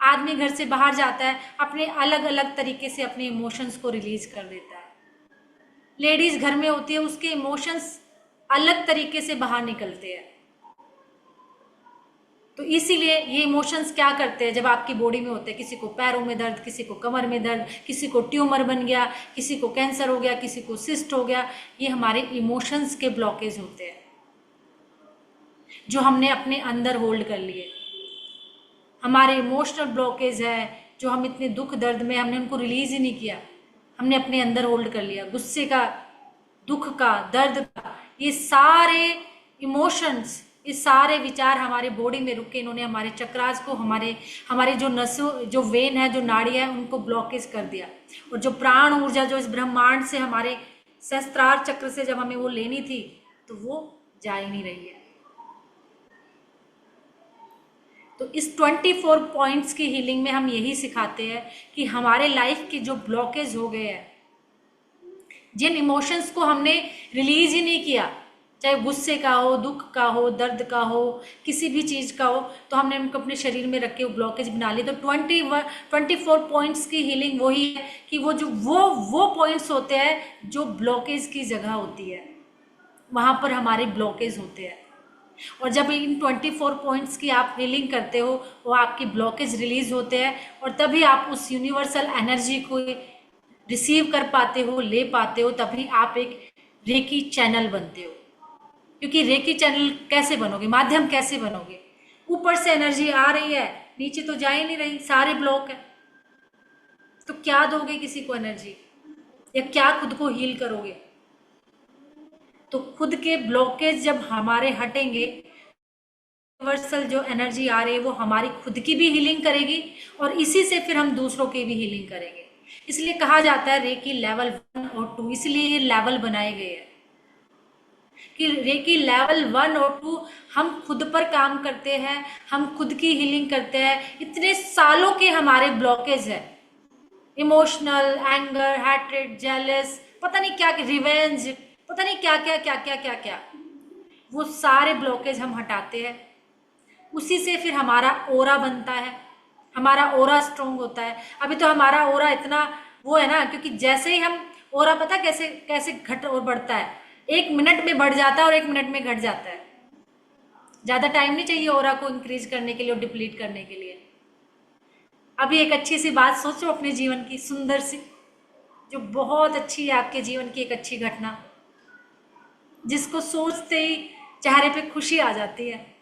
आदमी घर से बाहर जाता है, अपने अलग अलग तरीके से अपने इमोशंस को रिलीज कर देता है। लेडीज घर में होती है, उसके इमोशंस अलग तरीके से बाहर निकलते हैं। तो इसीलिए ये इमोशंस क्या करते हैं जब आपकी बॉडी में होते हैं? किसी को पैरों में दर्द, किसी को कमर में दर्द, किसी को ट्यूमर बन गया, किसी को कैंसर हो गया, किसी को सिस्ट हो गया। ये हमारे इमोशंस के ब्लॉकेज होते हैं, जो हमने अपने अंदर होल्ड कर लिए। हमारे इमोशनल ब्लॉकेज है, जो हम इतने दुख दर्द में, हमने उनको रिलीज ही नहीं किया, हमने अपने अंदर होल्ड कर लिया। गुस्से का, दुख का, दर्द का, ये सारे इमोशंस, ये सारे विचार हमारे बॉडी में रुके, इन्होंने हमारे चक्रास को, हमारे जो नसों, जो वेन है, जो नाड़ी है, उनको ब्लॉकेज कर दिया। और जो प्राण ऊर्जा जो इस ब्रह्मांड से, हमारे सहस्त्रार चक्र से जब हमें वो लेनी थी, तो वो जा ही नहीं रही है। तो इस 24 पॉइंट्स की हीलिंग में हम यही सिखाते हैं कि हमारे लाइफ के जो ब्लॉकेज हो गए हैं, जिन इमोशंस को हमने रिलीज ही नहीं किया, चाहे गुस्से का हो, दुख का हो, दर्द का हो, किसी भी चीज़ का हो, तो हमने उनको अपने शरीर में रख के वो ब्लॉकेज बना लिए। तो 24 पॉइंट्स की हीलिंग वही है कि वो पॉइंट्स होते हैं जो ब्लॉकेज की जगह होती है, वहाँ पर हमारे ब्लॉकेज होते हैं। और जब इन 24 पॉइंट्स की आप हीलिंग करते हो, वो आपकी ब्लॉकेज रिलीज होते हैं, और तभी आप उस यूनिवर्सल एनर्जी को रिसीव कर पाते हो, ले पाते हो, तभी आप एक रेकी चैनल बनते हो। क्योंकि रेकी चैनल कैसे बनोगे, माध्यम कैसे बनोगे? ऊपर से एनर्जी आ रही है, नीचे तो जा ही नहीं रही, सारे ब्लॉक है, तो क्या दोगे किसी को एनर्जी, या क्या खुद को हील करोगे? तो खुद के ब्लॉकेज जब हमारे हटेंगे, यूनिवर्सल जो एनर्जी आ रही है वो हमारी खुद की भी हीलिंग करेगी, और इसी से फिर हम दूसरों की भी हीलिंग करेंगे। इसलिए कहा जाता है रेकी लेवल 1 और 2, इसलिए ये लेवल बनाए गए हैं कि रेकी लेवल 1 और 2 हम खुद पर काम करते हैं, हम खुद की हीलिंग करते हैं। इतने सालों के हमारे ब्लॉकेज है, इमोशनल, एंगर, हैट्रेड, जेलस, पता नहीं क्या, रिवेंज, पता नहीं क्या क्या क्या क्या क्या क्या, वो सारे ब्लॉकेज हम हटाते हैं। उसी से फिर हमारा ओरा बनता है, हमारा ओरा स्ट्रोंग होता है। अभी तो हमारा ओरा इतना वो है ना, क्योंकि जैसे ही हम ओरा, पता कैसे कैसे घट और बढ़ता है, 1 मिनट में बढ़ जाता है और 1 मिनट में घट जाता है। ज़्यादा टाइम नहीं चाहिए ओरा को इंक्रीज करने के लिए और डिप्लीट करने के लिए। अभी एक अच्छी सी बात सोचो अपने जीवन की, सुंदर सी, जो बहुत अच्छी है आपके जीवन की, एक अच्छी घटना जिसको सोचते ही चेहरे पे खुशी आ जाती है।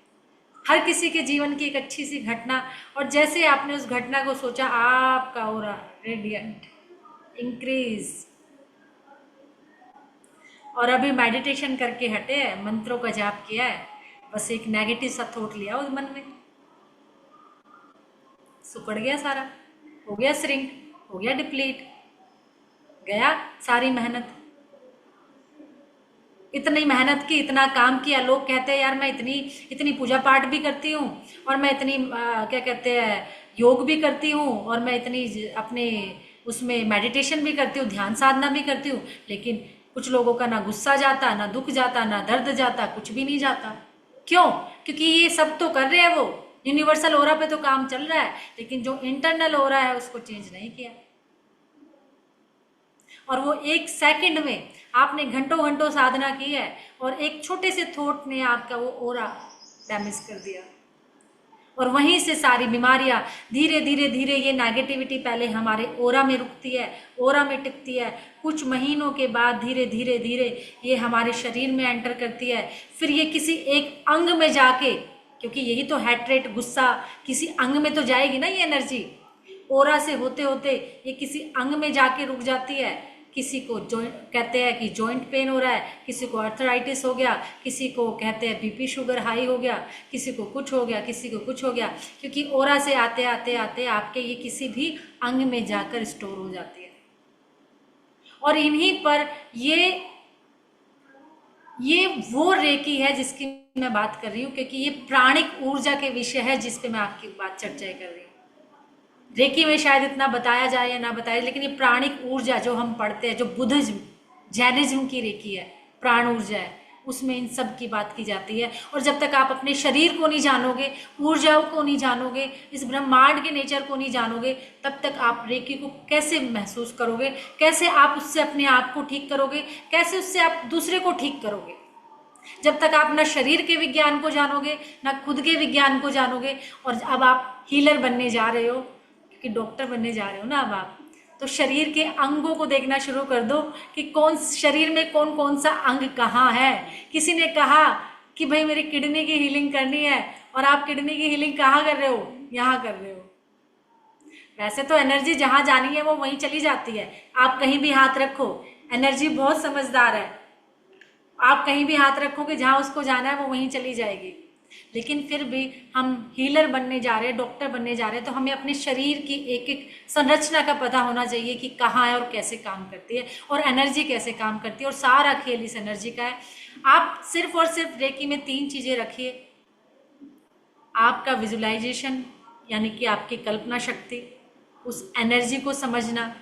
हर किसी के जीवन की एक अच्छी सी घटना, और जैसे आपने उस घटना को सोचा, आपका ओरा रेडियंट, इंक्रीज। और अभी मेडिटेशन करके हटे हैं, मंत्रों का जाप किया है, बस एक नेगेटिव सा थॉट लिया उस मन में, सुकड़ गया सारा, हो गया श्रिंक, हो गया डिप्लीट, गया सारी मेहनत। इतनी मेहनत की, इतना काम किया, लोग कहते हैं यार मैं इतनी इतनी पूजा पाठ भी करती हूँ, और मैं इतनी क्या कहते हैं, योग भी करती हूँ, और मैं इतनी अपने उसमें मेडिटेशन भी करती हूँ, ध्यान साधना भी करती हूँ, लेकिन कुछ लोगों का ना गुस्सा जाता, ना दुख जाता, ना दर्द जाता, कुछ भी नहीं जाता। क्यों? क्योंकि ये सब तो कर रहे हैं, वो यूनिवर्सल ओरा पे तो काम चल रहा है, लेकिन जो इंटरनल ओरा है उसको चेंज नहीं किया। और वो 1 सेकंड में, आपने घंटों घंटों साधना की है, और एक छोटे से थॉट ने आपका वो ओरा डैमेज कर दिया, और वहीं से सारी बीमारियां धीरे धीरे धीरे, ये नेगेटिविटी पहले हमारे ओरा में रुकती है, ओरा में टिकती है, कुछ महीनों के बाद धीरे धीरे धीरे ये हमारे शरीर में एंटर करती है, फिर ये किसी एक अंग में जाके, क्योंकि यही तो हैट्रेट, गुस्सा, किसी अंग में तो जाएगी ना ये एनर्जी, ओरा से होते होते ये किसी अंग में जाके रुक जाती है। किसी को जॉइंट कहते हैं कि जॉइंट पेन हो रहा है, किसी को अर्थराइटिस हो गया, किसी को कहते हैं बीपी शुगर हाई हो गया, किसी को कुछ हो गया, किसी को कुछ हो गया, क्योंकि ओरा से आते आते आते आपके ये किसी भी अंग में जाकर स्टोर हो जाती है। और इन्हीं पर ये वो रेकी है जिसकी मैं बात कर रही हूँ, क्योंकि ये प्राणिक ऊर्जा के विषय है जिस पे मैं आपकी बात चर्चा कर रही हूँ। रेकी में शायद इतना बताया जाए या ना बताया, लेकिन ये प्राणिक ऊर्जा जो हम पढ़ते हैं, जो बुद्धिज्म, जैनिज्म की रेकी है, प्राण ऊर्जा है, उसमें इन सब की बात की जाती है। और जब तक आप अपने शरीर को नहीं जानोगे, ऊर्जाओं को नहीं जानोगे, इस ब्रह्मांड के नेचर को नहीं जानोगे, तब तक आप रेकी को कैसे महसूस करोगे, कैसे आप उससे अपने आप को ठीक करोगे, कैसे उससे आप दूसरे को ठीक करोगे? जब तक आप ना शरीर के विज्ञान को जानोगे, ना खुद के विज्ञान को जानोगे। और अब आप हीलर बनने जा रहे हो, कि डॉक्टर बनने जा रहे हो ना अब आप, तो शरीर के अंगों को देखना शुरू कर दो कि कौन शरीर में कौन कौन सा अंग कहाँ है। किसी ने कहा कि भाई मेरी किडनी की हीलिंग करनी है, और आप किडनी की हीलिंग कहाँ कर रहे हो? यहाँ कर रहे हो। वैसे तो एनर्जी जहाँ जानी है वो वहीं चली जाती है, आप कहीं भी हाथ रखो, एनर्जी बहुत समझदार है, आप कहीं भी हाथ रखोगे जहाँ उसको जाना है वो वहीं चली जाएगी। लेकिन फिर भी हम हीलर बनने जा रहे हैं, डॉक्टर बनने जा रहे हैं, तो हमें अपने शरीर की एक एक संरचना का पता होना चाहिए कि कहाँ है और कैसे काम करती है, और एनर्जी कैसे काम करती है, और सारा खेल इस एनर्जी का है। आप सिर्फ और सिर्फ रेकी में 3 चीज़ें रखिए, आपका विजुअलाइजेशन यानी कि आपकी कल्पना शक्ति, उस एनर्जी को समझना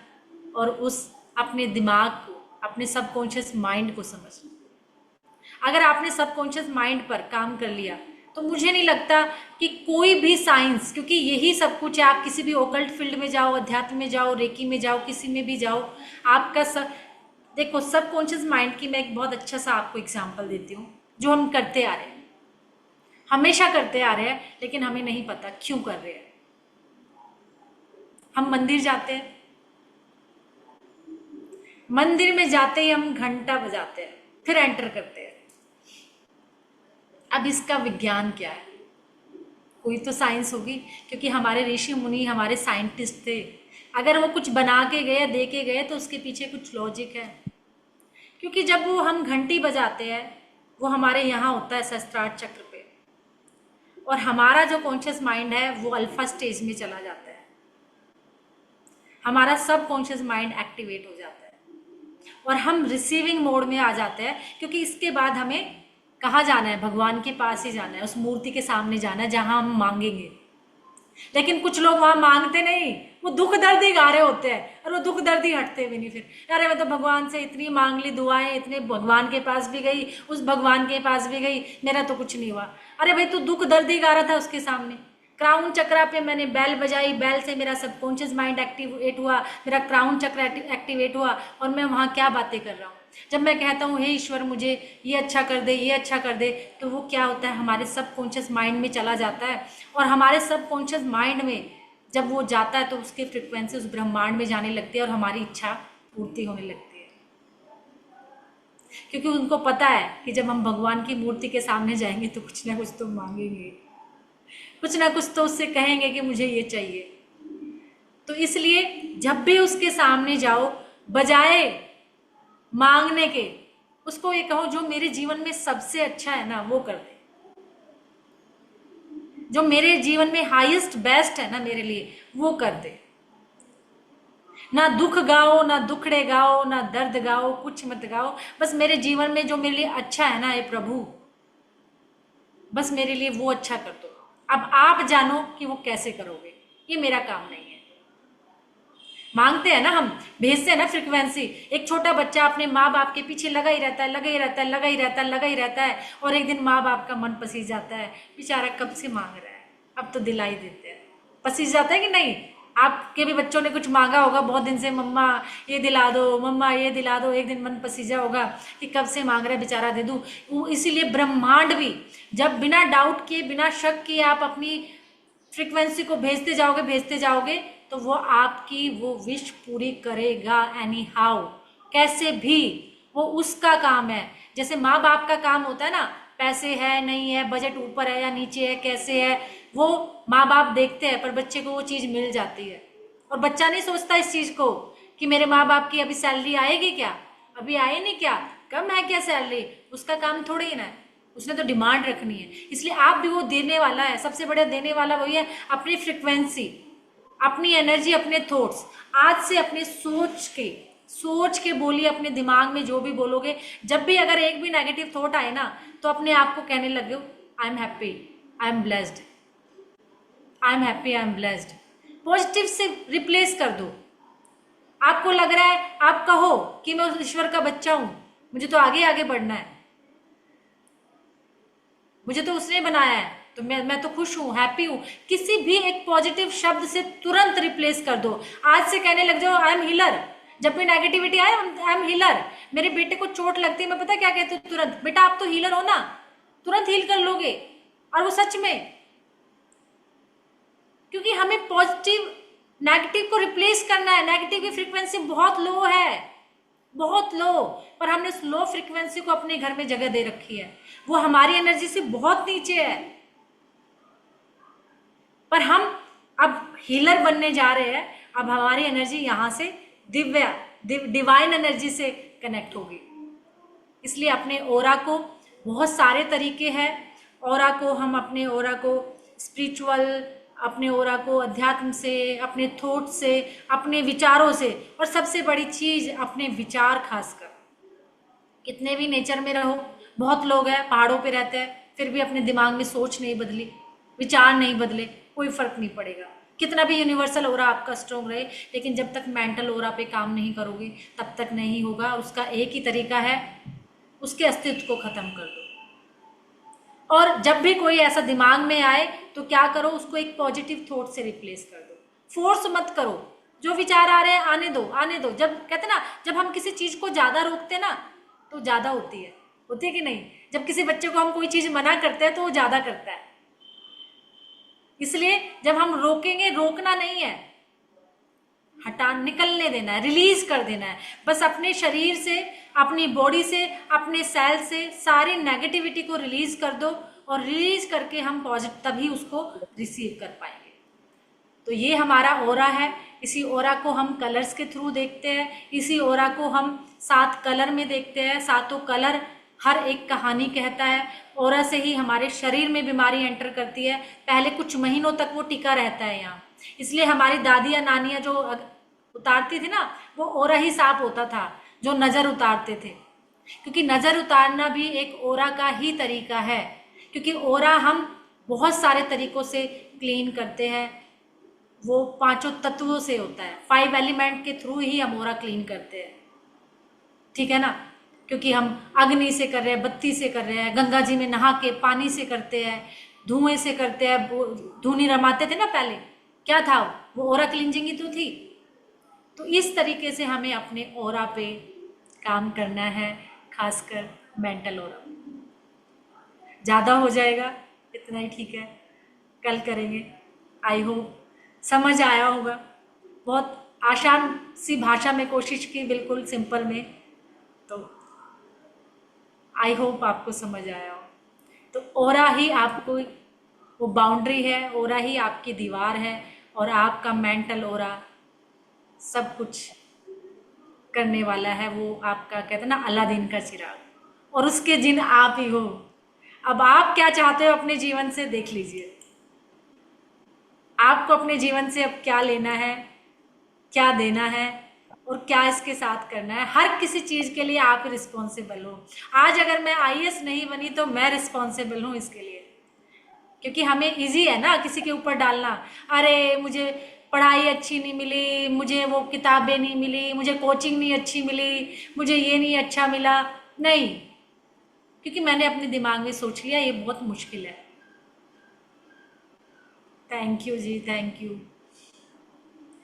और उस अपने दिमाग को, अपने सबकॉन्शियस माइंड को समझना। अगर आपने सबकॉन्शियस माइंड पर काम कर लिया तो मुझे नहीं लगता कि कोई भी साइंस, क्योंकि यही सब कुछ है, आप किसी भी ओकल्ट फील्ड में जाओ, अध्यात्म में जाओ, रेकी में जाओ, किसी में भी जाओ, आपका सब देखो सबकॉन्शियस माइंड की मैं एक बहुत अच्छा सा आपको एग्जांपल देती हूँ, जो हम करते आ रहे हैं, हमेशा करते आ रहे हैं, लेकिन हमें नहीं पता क्यों कर रहे हैं। हम मंदिर जाते हैं, मंदिर में जाते ही हम घंटा बजाते हैं, फिर एंटर करते हैं। अब इसका विज्ञान क्या है? कोई तो साइंस होगी, क्योंकि हमारे ऋषि मुनि, हमारे साइंटिस्ट थे, अगर वो कुछ बना के गए, दे के गए, तो उसके पीछे कुछ लॉजिक है। क्योंकि जब वो हम घंटी बजाते हैं, वो हमारे यहाँ होता है सहस्त्रार चक्र पे, और हमारा जो कॉन्शियस माइंड है वो अल्फा स्टेज में चला जाता है, हमारा सब कॉन्शियस माइंड एक्टिवेट हो जाता है और हम रिसीविंग मोड में आ जाते हैं। क्योंकि इसके बाद हमें कहाँ जाना है? भगवान के पास ही जाना है, उस मूर्ति के सामने जाना है जहाँ हम मांगेंगे। लेकिन कुछ लोग वहाँ मांगते नहीं, वो दुख दर्द ही गा रहे होते हैं, और वो दुख दर्द ही हटते भी नहीं। फिर अरे मैं तो भगवान से इतनी मांग ली दुआएं, इतने भगवान के पास भी गई, उस भगवान के पास भी गई, मेरा तो कुछ नहीं हुआ। अरे भाई, तू दुख दर्द ही गा रहा था उसके सामने। क्राउन चक्रा पे मैंने बैल बजाई, बैल से मेरा सबकॉन्शियस माइंड एक्टिवेट हुआ, मेरा क्राउन चक्र एक्टिवेट हुआ, और मैं वहाँ क्या बातें कर रहा हूँ। जब मैं कहता हूँ हे ईश्वर मुझे ये अच्छा कर दे, ये अच्छा कर दे, तो वो क्या होता है? हमारे सबकॉन्शियस माइंड में चला जाता है, और हमारे सबकॉन्शियस माइंड में जब वो जाता है तो उसके फ्रिक्वेंसी उस ब्रह्मांड में जाने लगती है और हमारी इच्छा पूर्ति होने लगती है। क्योंकि उनको पता है कि जब हम भगवान की मूर्ति के सामने जाएंगे तो कुछ ना कुछ तो मांगेंगे, कुछ ना कुछ तो उससे कहेंगे कि मुझे ये चाहिए। तो इसलिए जब भी उसके सामने जाओ, बजाय मांगने के, उसको ये कहो जो मेरे जीवन में सबसे अच्छा है ना वो कर दे, जो मेरे जीवन में हाईएस्ट बेस्ट है ना मेरे लिए वो कर दे। ना दुख गाओ, ना दुखड़े गाओ, ना दर्द गाओ, कुछ मत गाओ, बस मेरे जीवन में जो मेरे लिए अच्छा है ना, हे प्रभु बस मेरे लिए वो अच्छा कर दो। अब आप जानो कि वो कैसे करोगे, ये मेरा काम नहीं है। मांगते हैं ना हम, भेजते हैं ना फ्रिक्वेंसी। एक छोटा बच्चा अपने माँ बाप के पीछे लगा ही रहता है, लगा ही रहता है, लगा ही रहता है, लगा ही रहता है, और एक दिन माँ बाप का मन पसीज जाता है, बेचारा कब से मांग रहा है, अब तो दिलाई देते हैं। पसीज जाता है कि नहीं? आपके भी बच्चों ने कुछ मांगा होगा बहुत दिन से, मम्मा ये दिला दो, मम्मा ये दिला दो, एक दिन मन पसीजा होगा कि कब से मांग रहा है बेचारा, दे दूँ। इसीलिए ब्रह्मांड भी जब बिना डाउट किए, बिना शक किए आप अपनी फ्रिक्वेंसी को भेजते जाओगे, भेजते जाओगे, तो वो आपकी वो विश पूरी करेगा एनी हाउ, कैसे भी। वो उसका काम है। जैसे माँ बाप का काम होता है ना, पैसे है नहीं है, बजट ऊपर है या नीचे है, कैसे है, वो माँ बाप देखते हैं, पर बच्चे को वो चीज़ मिल जाती है। और बच्चा नहीं सोचता इस चीज़ को कि मेरे माँ बाप की अभी सैलरी आएगी क्या, अभी आए नहीं क्या, कम है क्या सैलरी, उसका काम थोड़ी ही ना है, उसने तो डिमांड रखनी है। इसलिए आप भी वो देने वाला है, सबसे बड़ा देने वाला वही है, अपनी फ्रिक्वेंसी, अपनी एनर्जी, अपने थॉट्स। आज से अपने सोच के बोलिए, अपने दिमाग में जो भी बोलोगे, जब भी अगर एक भी नेगेटिव थॉट आए ना, तो अपने आप को कहने लगे I am happy, I am blessed, I am happy, I am blessed. Positive से रिप्लेस कर दो। आपको लग रहा है, आप कहो कि मैं उस ईश्वर का बच्चा हूं, मुझे तो आगे आगे बढ़ना है, मुझे तो उसने बनाया है, तो मैं तो खुश हूँ, हैप्पी हूँ। किसी भी एक पॉजिटिव शब्द से तुरंत रिप्लेस कर दो। आज से कहने लग जाओ आई एम हीलर। जब भी नेगेटिविटी आए, आई एम हीलर। मेरे बेटे को चोट लगती है, मैं पता क्या कहती हूँ तुरंत, बेटा आप तो हीलर हो ना, तुरंत हील कर लोगे। और वो सच में, क्योंकि हमें पॉजिटिव नेगेटिव को रिप्लेस करना है। नेगेटिव की फ्रीक्वेंसी बहुत लो है, बहुत लो, पर हमने उस लो फ्रीक्वेंसी को अपने घर में जगह दे रखी है, वो हमारी एनर्जी से बहुत नीचे है। पर हम अब हीलर बनने जा रहे हैं, अब हमारी एनर्जी यहाँ से डिवाइन एनर्जी से कनेक्ट होगी। इसलिए अपने ओरा को, बहुत सारे तरीके हैं ओरा को, हम अपने ओरा को स्पिरिचुअल, अपने ओरा को अध्यात्म से, अपने थॉट से, अपने विचारों से, और सबसे बड़ी चीज अपने विचार। खासकर कितने भी नेचर में रहो, बहुत लोग हैं पहाड़ों पे रहते हैं फिर भी अपने दिमाग में सोच नहीं बदली, विचार नहीं बदले, कोई फर्क नहीं पड़ेगा। कितना भी यूनिवर्सल ओरा आपका स्ट्रॉन्ग रहे, लेकिन जब तक मेंटल ओरा पे काम नहीं करोगे तब तक नहीं होगा। उसका एक ही तरीका है, उसके अस्तित्व को खत्म कर दो। और जब भी कोई ऐसा दिमाग में आए तो क्या करो, उसको एक पॉजिटिव थॉट से रिप्लेस कर दो। फोर्स मत करो, जो विचार आ रहे हैं आने दो, आने दो। जब कहते ना, जब हम किसी चीज को ज्यादा रोकते ना तो ज्यादा होती है कि नहीं? जब किसी बच्चे को हम कोई चीज मना करते हैं तो वो ज्यादा करता है। इसलिए जब हम रोकेंगे, रोकना नहीं है, हटा निकलने देना है, रिलीज कर देना है। बस अपने शरीर से, अपनी बॉडी से, अपने सेल से सारी नेगेटिविटी को रिलीज कर दो, और रिलीज करके हम पॉजिटिव तभी उसको रिसीव कर पाएंगे। तो ये हमारा ओरा है। इसी ओरा को हम कलर्स के थ्रू देखते हैं, इसी ओरा को हम 7 कलर में देखते हैं। 7 कलर हर एक कहानी कहता है। ओरा से ही हमारे शरीर में बीमारी एंटर करती है, पहले कुछ महीनों तक वो टिका रहता है यहाँ। इसलिए हमारी दादी या नानियाँ जो उतारती थी ना, वो ओरा ही साफ होता था जो नज़र उतारते थे, क्योंकि नज़र उतारना भी एक ओरा का ही तरीका है। क्योंकि ओरा हम बहुत सारे तरीकों से क्लीन करते हैं, वो 5 तत्वों से होता है। 5 एलिमेंट के थ्रू ही हम ओरा क्लीन करते हैं, ठीक है ना? क्योंकि हम अग्नि से कर रहे हैं, बत्ती से कर रहे हैं, गंगा जी में नहा के पानी से करते हैं, धुएं से करते हैं, धूनी रमाते थे ना पहले, क्या था वो ओरा क्लींजिंग ही तो थी। तो इस तरीके से हमें अपने ओरा पे काम करना है, खासकर मेंटल ओरा। ज़्यादा हो जाएगा, इतना ही ठीक है, कल करेंगे। आई होप समझ आया होगा। बहुत आसान सी भाषा में कोशिश की, बिल्कुल सिंपल में, तो आई होप आपको समझ आया हो। तो ओरा ही आपको वो बाउंड्री है, ओरा ही आपकी दीवार है, और आपका मेंटल ओरा सब कुछ करने वाला है। वो आपका कहते हैं ना अलादीन का चिराग, और उसके जिन आप ही हो। अब आप क्या चाहते हो अपने जीवन से, देख लीजिए। आपको अपने जीवन से अब क्या लेना है, क्या देना है, और क्या इसके साथ करना है। हर किसी चीज़ के लिए आप रिस्पॉन्सिबल हो। आज अगर मैं आईएएस नहीं बनी तो मैं रिस्पॉन्सिबल हूँ इसके लिए, क्योंकि हमें इजी है ना किसी के ऊपर डालना। अरे मुझे पढ़ाई अच्छी नहीं मिली, मुझे वो किताबें नहीं मिली, मुझे कोचिंग नहीं अच्छी मिली, मुझे ये नहीं अच्छा मिला। नहीं, क्योंकि मैंने अपने दिमाग में सोच लिया ये बहुत मुश्किल है। Thank you ji, thank you.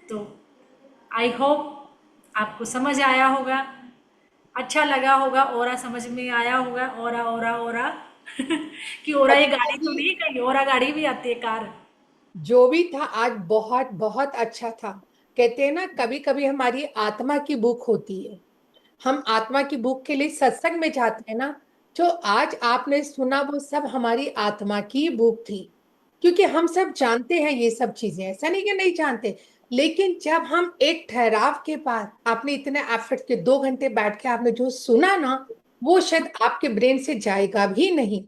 तो आई होप आपको समझ आया होगा, अच्छा लगा होगा, ओरा समझ में आया होगा। ओरा ओरा ओरा कि ओरा ये अच्छा गाड़ी तो जी, नहीं, कहीं ओरा गाड़ी भी आती है, कार। जो भी था आज बहुत बहुत अच्छा था। कहते हैं ना, कभी कभी हमारी आत्मा की भूख होती है, हम आत्मा की भूख के लिए सत्संग में जाते हैं ना। जो आज आपने सुना वो सब हमारी आत्मा की भूख थी। क्योंकि हम सब जानते हैं ये सब चीजें, ऐसा नहीं कि नहीं जानते। लेकिन जब हम एक ठहराव के बाद, आपने इतने एफर्ट के 2 घंटे बैठ के आपने जो सुना ना, वो शायद आपके ब्रेन से जाएगा भी नहीं।